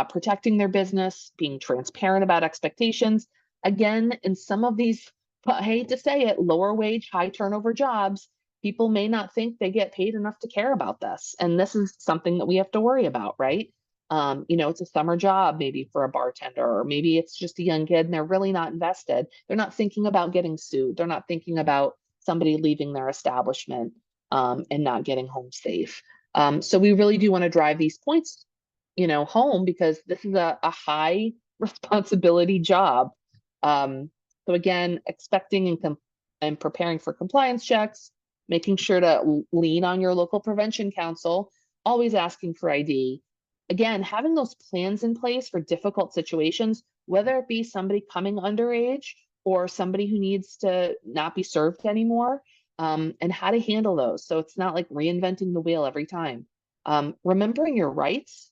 Protecting their business, being transparent about expectations. Again, in some of these, I hate to say it, lower wage, high turnover jobs, people may not think they get paid enough to care about this. And this is something that we have to worry about, right? It's a summer job maybe for a bartender, or maybe it's just a young kid and they're really not invested. They're not thinking about getting sued. They're not thinking about somebody leaving their establishment and not getting home safe. So we really do want to drive these points home, because this is a high responsibility job. So again, expecting and preparing for compliance checks, making sure to lean on your local prevention council, always asking for ID. Again, having those plans in place for difficult situations, whether it be somebody coming underage or somebody who needs to not be served anymore, and how to handle those. So it's not like reinventing the wheel every time. Remembering your rights.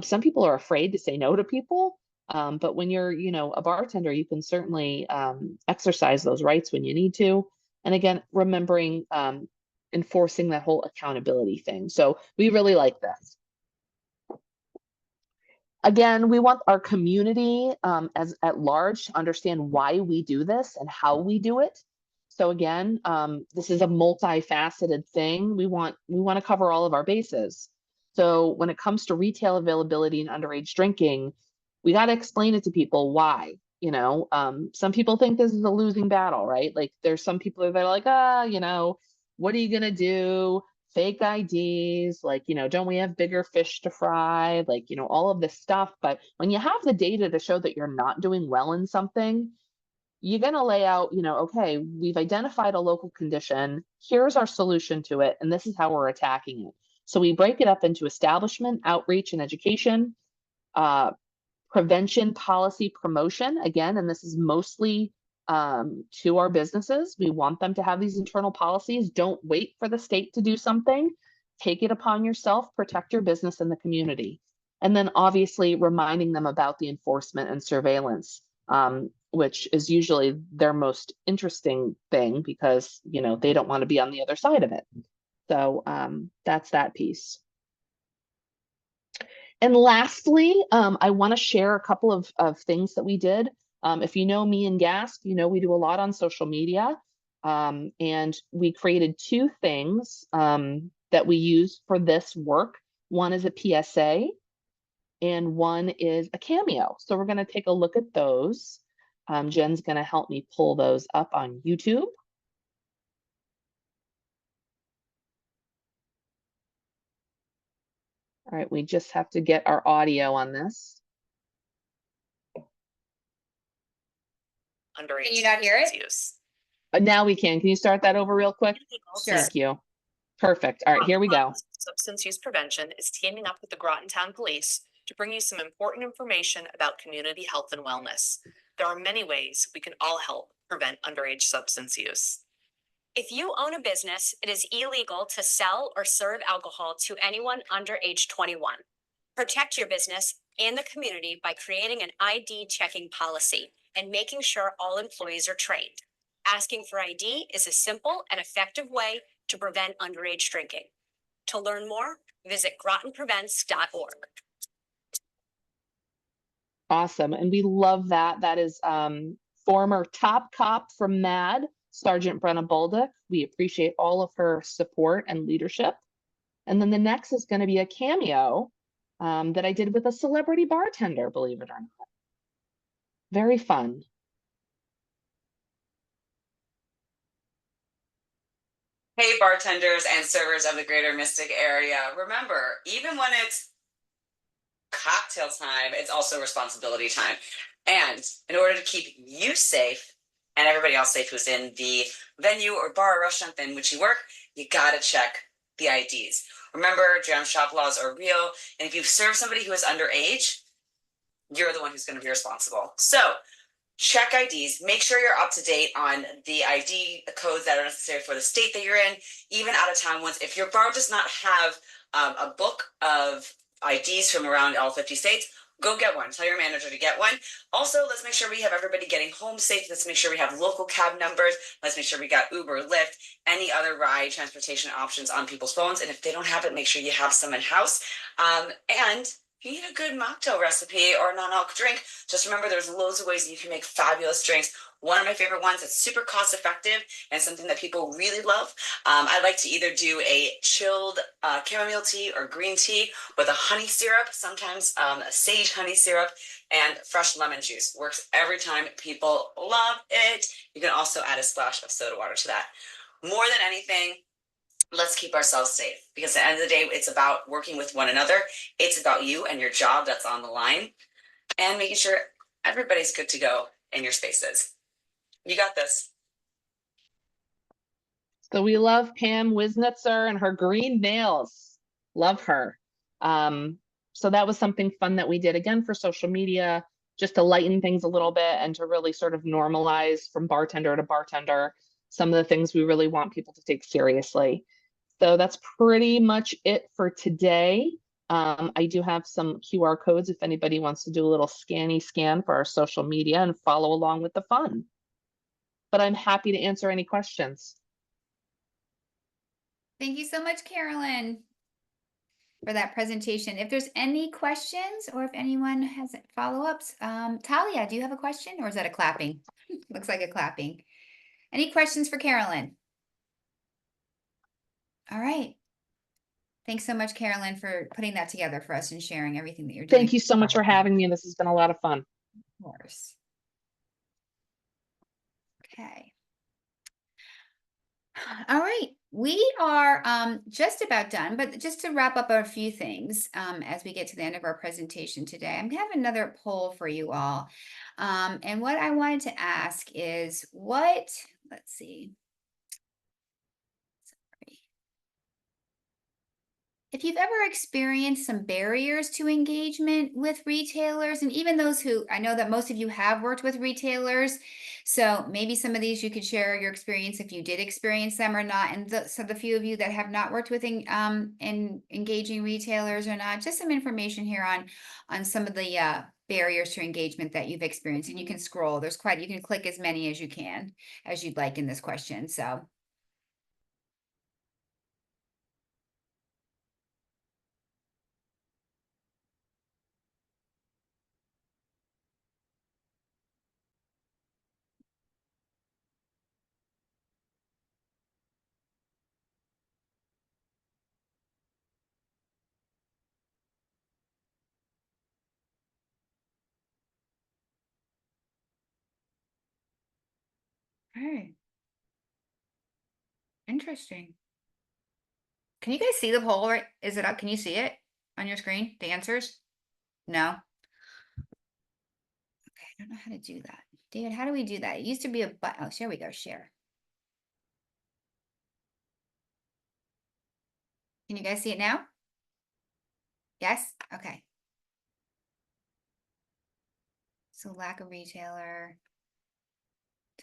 Some people are afraid to say no to people, but when you're, a bartender, you can certainly exercise those rights when you need to. And again, remembering enforcing that whole accountability thing. So we really like this. Again, we want our community as at large to understand why we do this and how we do it. So again, this is a multifaceted thing. We want to cover all of our bases. So when it comes to retail availability and underage drinking, we got to explain it to people why. Some people think this is a losing battle, right? Like there's some people that are like, what are you gonna do? Fake IDs, like, don't we have bigger fish to fry? Like, all of this stuff. But when you have the data to show that you're not doing well in something, you're going to lay out, okay, we've identified a local condition. Here's our solution to it. And this is how we're attacking it. So we break it up into establishment, outreach, and education, prevention, policy, promotion. Again, and this is mostly to our businesses. We want them to have these internal policies. Don't wait for the state to do something. Take it upon yourself, protect your business and the community. And then obviously reminding them about the enforcement and surveillance, which is usually their most interesting thing because, they don't want to be on the other side of it. So that's that piece. And lastly, I want to share a couple of things that we did. If you know me and Gasp, we do a lot on social media. And we created two things that we use for this work. One is a PSA and one is a Cameo. So we're going to take a look at those. Jen's going to help me pull those up on YouTube. All right, we just have to get our audio on this. Underage Can you not hear it? use. Now we can. Can you start that over real quick? Sure. Thank you. Perfect. All right, here we go. Substance Use Prevention is teaming up with the Groton Town Police to bring you some important information about community health and wellness. There are many ways we can all help prevent underage substance use. If you own a business, it is illegal to sell or serve alcohol to anyone under age 21. Protect your business and the community by creating an ID checking policy and making sure all employees are trained. Asking for ID is a simple and effective way to prevent underage drinking. To learn more, visit grotonprevents.org. Awesome. And we love that. That is former top cop from MAD, Sergeant Brenna Bolduc. We appreciate all of her support and leadership. And then the next is going to be a cameo that I did with a celebrity bartender, believe it or not. Very fun. Hey, bartenders and servers of the greater Mystic area. Remember, even when it's cocktail time, it's also responsibility time. And in order to keep you safe and everybody else safe who's in the venue or bar or restaurant in which you work, you gotta check the IDs. Remember, dram shop laws are real. And if you serve somebody who is underage, you're the one who's gonna be responsible. So check IDs, make sure you're up to date on the ID codes that are necessary for the state that you're in, even out of town ones. If your bar does not have a book of IDs from around all 50 states, go get one. Tell your manager to get one. Also, let's make sure we have everybody getting home safe. Let's make sure we have local cab numbers. Let's make sure we got Uber, Lyft, any other ride transportation options on people's phones. And if they don't have it, make sure you have some in house. And if you need a good mocktail recipe or a non-alc drink, just remember there's loads of ways you can make fabulous drinks. One of my favorite ones that's super cost effective and something that people really love. I like to either do a chilled chamomile tea or green tea with a honey syrup, sometimes a sage honey syrup, and fresh lemon juice. Works every time. People love it. You can also add a splash of soda water to that. More than anything, let's keep ourselves safe, because at the end of the day, it's about working with one another. It's about you and your job that's on the line, and making sure everybody's good to go in your spaces. You got this. So we love Pam Wisnitzer and her green nails. Love her. So that was something fun that we did again for social media, just to lighten things a little bit and to really sort of normalize from bartender to bartender some of the things we really want people to take seriously. So that's pretty much it for today. I do have some QR codes if anybody wants to do a little scan for our social media and follow along with the fun. But I'm happy to answer any questions. Thank you so much, Carolyn, for that presentation. If there's any questions or if anyone has follow-ups, Talia, do you have a question or is that a clapping? Looks like a clapping. Any questions for Carolyn? All right. Thanks so much, Carolyn, for putting that together for us and sharing everything that you're doing. Thank you so much for having me. This has been a lot of fun. Of course. Okay. All right, we are just about done, but just to wrap up a few things as we get to the end of our presentation today, I'm gonna have another poll for you all. And what I wanted to ask is let's see. Sorry. If you've ever experienced some barriers to engagement with retailers, and even those who, I know that most of you have worked with retailers, so maybe some of these you could share your experience if you did experience them or not, and so the few of you that have not worked with in engaging retailers or not, just some information here on some of the barriers to engagement that you've experienced. And you can scroll, you can click as many as you'd like in this question. So all right. Interesting. Can you guys see the poll, right? Is it up? Can you see it on your screen? The answers? No? Okay, I don't know how to do that. David, how do we do that? It used to be a button. Oh, here we go, share. Can you guys see it now? Yes? Okay. So lack of retailer,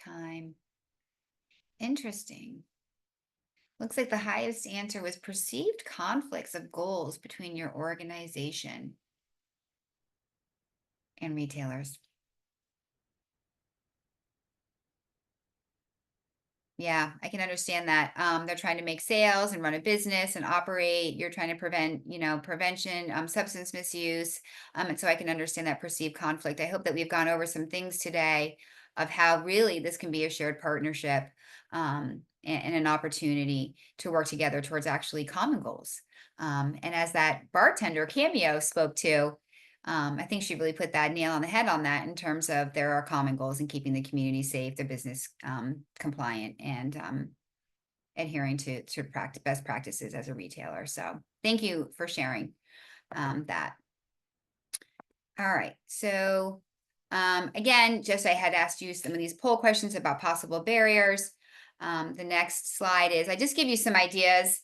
time. Interesting. Looks like the highest answer was perceived conflicts of goals between your organization and retailers. Yeah, I can understand that. They're trying to make sales and run a business and operate. You're trying to prevent, prevention, substance misuse. And so I can understand that perceived conflict. I hope that we've gone over some things today of how really this can be a shared partnership and an opportunity to work together towards actually common goals. And as that bartender Cameo spoke to, I think she really put that nail on the head on that in terms of there are common goals in keeping the community safe, their business compliant, and adhering to best practices as a retailer. So thank you for sharing that. All right. So again, just I had asked you some of these poll questions about possible barriers. The next slide is I just give you some ideas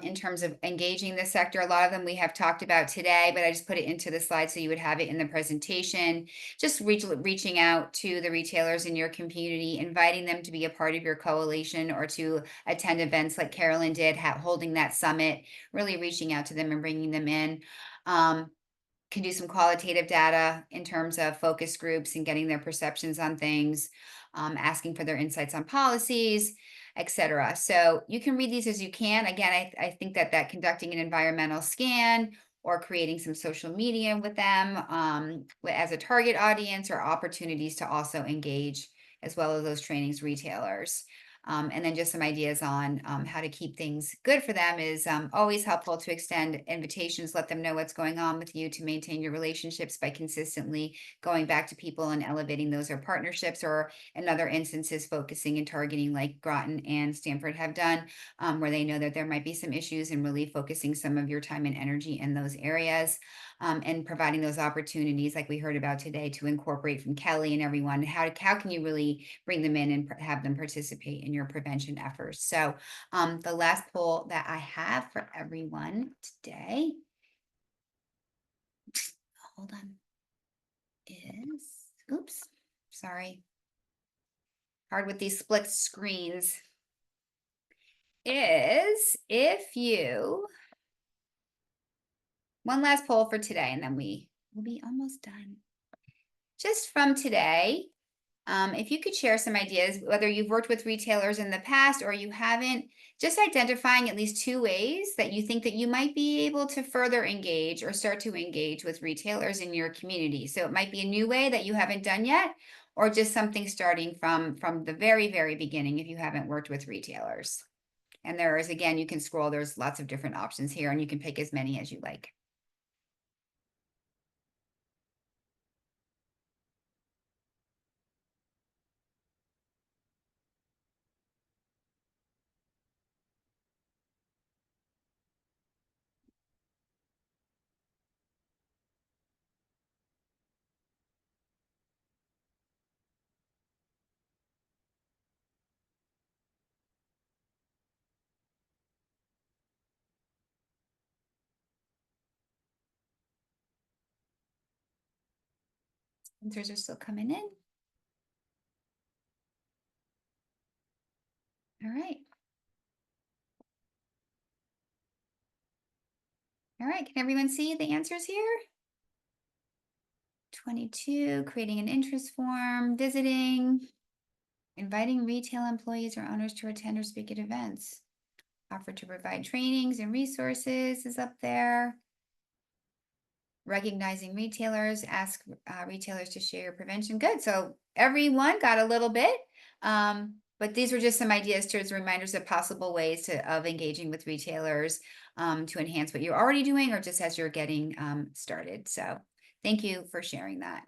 in terms of engaging the sector. A lot of them we have talked about today, but I just put it into the slide so you would have it in the presentation. Just reaching out to the retailers in your community, inviting them to be a part of your coalition or to attend events like Carolyn did, holding that summit, really reaching out to them and bringing them in. Can do some qualitative data in terms of focus groups and getting their perceptions on things, asking for their insights on policies, etc. So you can read these as you can. Again, I think that conducting an environmental scan or creating some social media with them as a target audience are opportunities to also engage, as well as those trainings retailers. And then just some ideas on how to keep things good for them is always helpful to extend invitations, let them know what's going on with you to maintain your relationships by consistently going back to people and elevating those or partnerships, or in other instances, focusing and targeting like Groton and Stamford have done, where they know that there might be some issues and really focusing some of your time and energy in those areas. And providing those opportunities like we heard about today to incorporate from Kelly and everyone. How can you really bring them in and have them participate in your prevention efforts? So the last poll that I have for everyone today, hold on, is, oops, sorry. Hard with these split screens. Is if you, one last poll for today, and then we will be almost done. Just from today, if you could share some ideas, whether you've worked with retailers in the past or you haven't, just identifying at least 2 ways that you think that you might be able to further engage or start to engage with retailers in your community. So it might be a new way that you haven't done yet, or just something starting from the very, very beginning if you haven't worked with retailers. And there is, again, you can scroll, there's lots of different options here, and you can pick as many as you like. Answers are still coming in. All right. All right, can everyone see the answers here? 22, creating an interest form, visiting, inviting retail employees or owners to attend or speak at events. Offer to provide trainings and resources is up there. Recognizing retailers, ask retailers to share your prevention. Good, so everyone got a little bit. But these were just some ideas towards reminders of possible ways of engaging with retailers to enhance what you're already doing or just as you're getting started. So thank you for sharing that.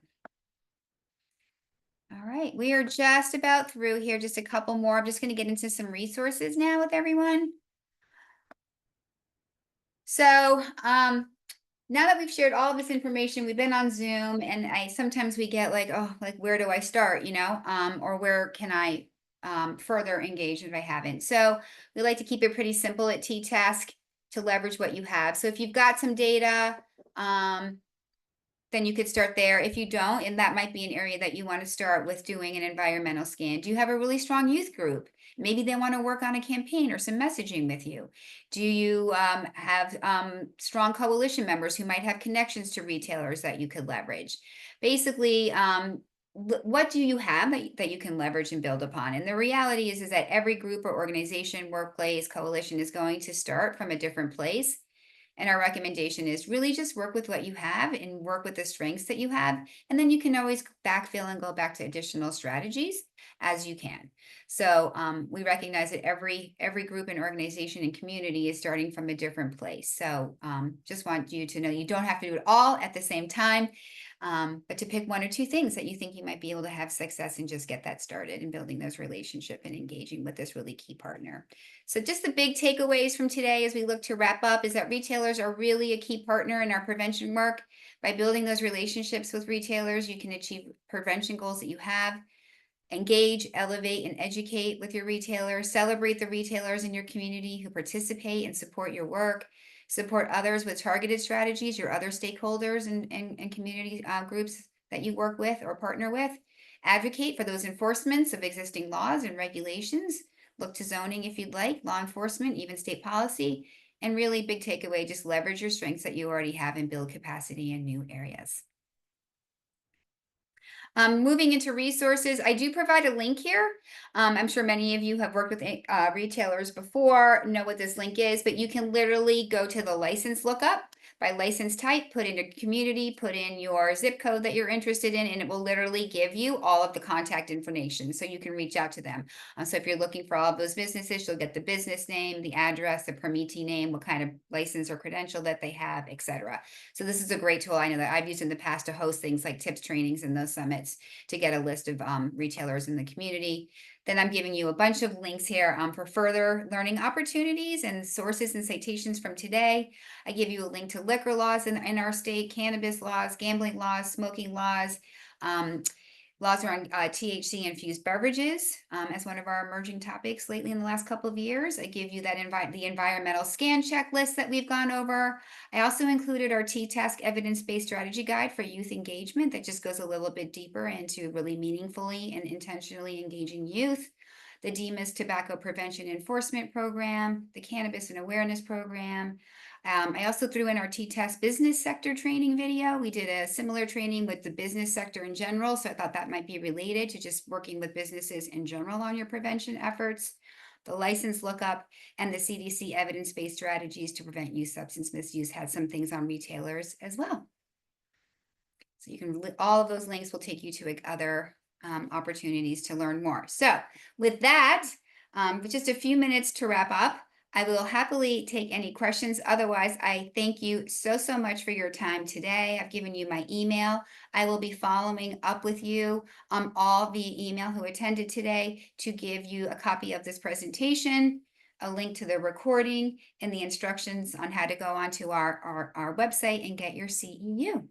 All right, we are just about through here, just a couple more. I'm just going to get into some resources now with everyone. So now that we've shared all of this information, we've been on Zoom, and sometimes we get like, oh, like where do I start, or where can I further engage if I haven't. So we like to keep it pretty simple at T-Task to leverage what you have. So if you've got some data, then you could start there. If you don't, and that might be an area that you want to start with doing an environmental scan. Do you have a really strong youth group? Maybe they want to work on a campaign or some messaging with you. Do you have strong coalition members who might have connections to retailers that you could leverage? Basically, what do you have that you can leverage and build upon? And the reality is that every group or organization, workplace, coalition is going to start from a different place. And our recommendation is really just work with what you have and work with the strengths that you have. And then you can always backfill and go back to additional strategies as you can. So we recognize that every group and organization and community is starting from a different place. So just want you to know you don't have to do it all at the same time, but to pick one or two things that you think you might be able to have success and just get that started and building those relationships and engaging with this really key partner. So just the big takeaways from today as we look to wrap up is that retailers are really a key partner in our prevention work. By building those relationships with retailers, you can achieve prevention goals that you have. Engage, elevate, and educate with your retailers. Celebrate the retailers in your community who participate and support your work. Support others with targeted strategies, your other stakeholders and community groups that you work with or partner with. Advocate for those enforcements of existing laws and regulations. Look to zoning if you'd like, law enforcement, even state policy. And really big takeaway, just leverage your strengths that you already have and build capacity in new areas. Moving into resources, I do provide a link here. I'm sure many of you have worked with retailers before, know what this link is, but you can literally go to the license lookup by license type, put in a community, put in your zip code that you're interested in, and it will literally give you all of the contact information so you can reach out to them. So if you're looking for all of those businesses, you'll get the business name, the address, the permittee name, what kind of license or credential that they have, etc. So this is a great tool I know that I've used in the past to host things like tips trainings and those summits to get a list of retailers in the community. Then I'm giving you a bunch of links here for further learning opportunities and sources and citations from today. I give you a link to liquor laws in our state, cannabis laws, gambling laws, smoking laws, laws around THC-infused beverages as one of our emerging topics lately in the last couple of years. I give you that the environmental scan checklist that we've gone over. I also included our T-Task evidence-based strategy guide for youth engagement that just goes a little bit deeper into really meaningfully and intentionally engaging youth. The DMIS Tobacco Prevention Enforcement Program, the Cannabis and Awareness Program. I also threw in our T-Task business sector training video. We did a similar training with the business sector in general, so I thought that might be related to just working with businesses in general on your prevention efforts. The license lookup and the CDC evidence-based strategies to prevent youth substance misuse had some things on retailers as well. So you can, all of those links will take you to other opportunities to learn more. So with that, with just a few minutes to wrap up, I will happily take any questions. Otherwise, I thank you so much for your time today. I've given you my email. I will be following up with you all via email who attended today to give you a copy of this presentation, a link to the recording, and the instructions on how to go onto our website and get your CEU.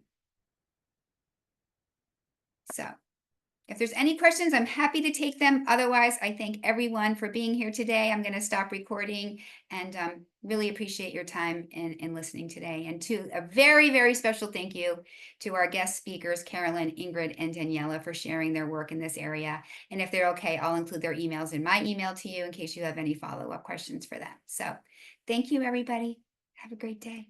So if there's any questions, I'm happy to take them. Otherwise, I thank everyone for being here today. I'm going to stop recording and really appreciate your time in listening today. And to a very, very special thank you to our guest speakers, Carolyn, Ingrid, and Daniela, for sharing their work in this area. And if they're okay, I'll include their emails in my email to you in case you have any follow-up questions for them. So thank you, everybody. Have a great day.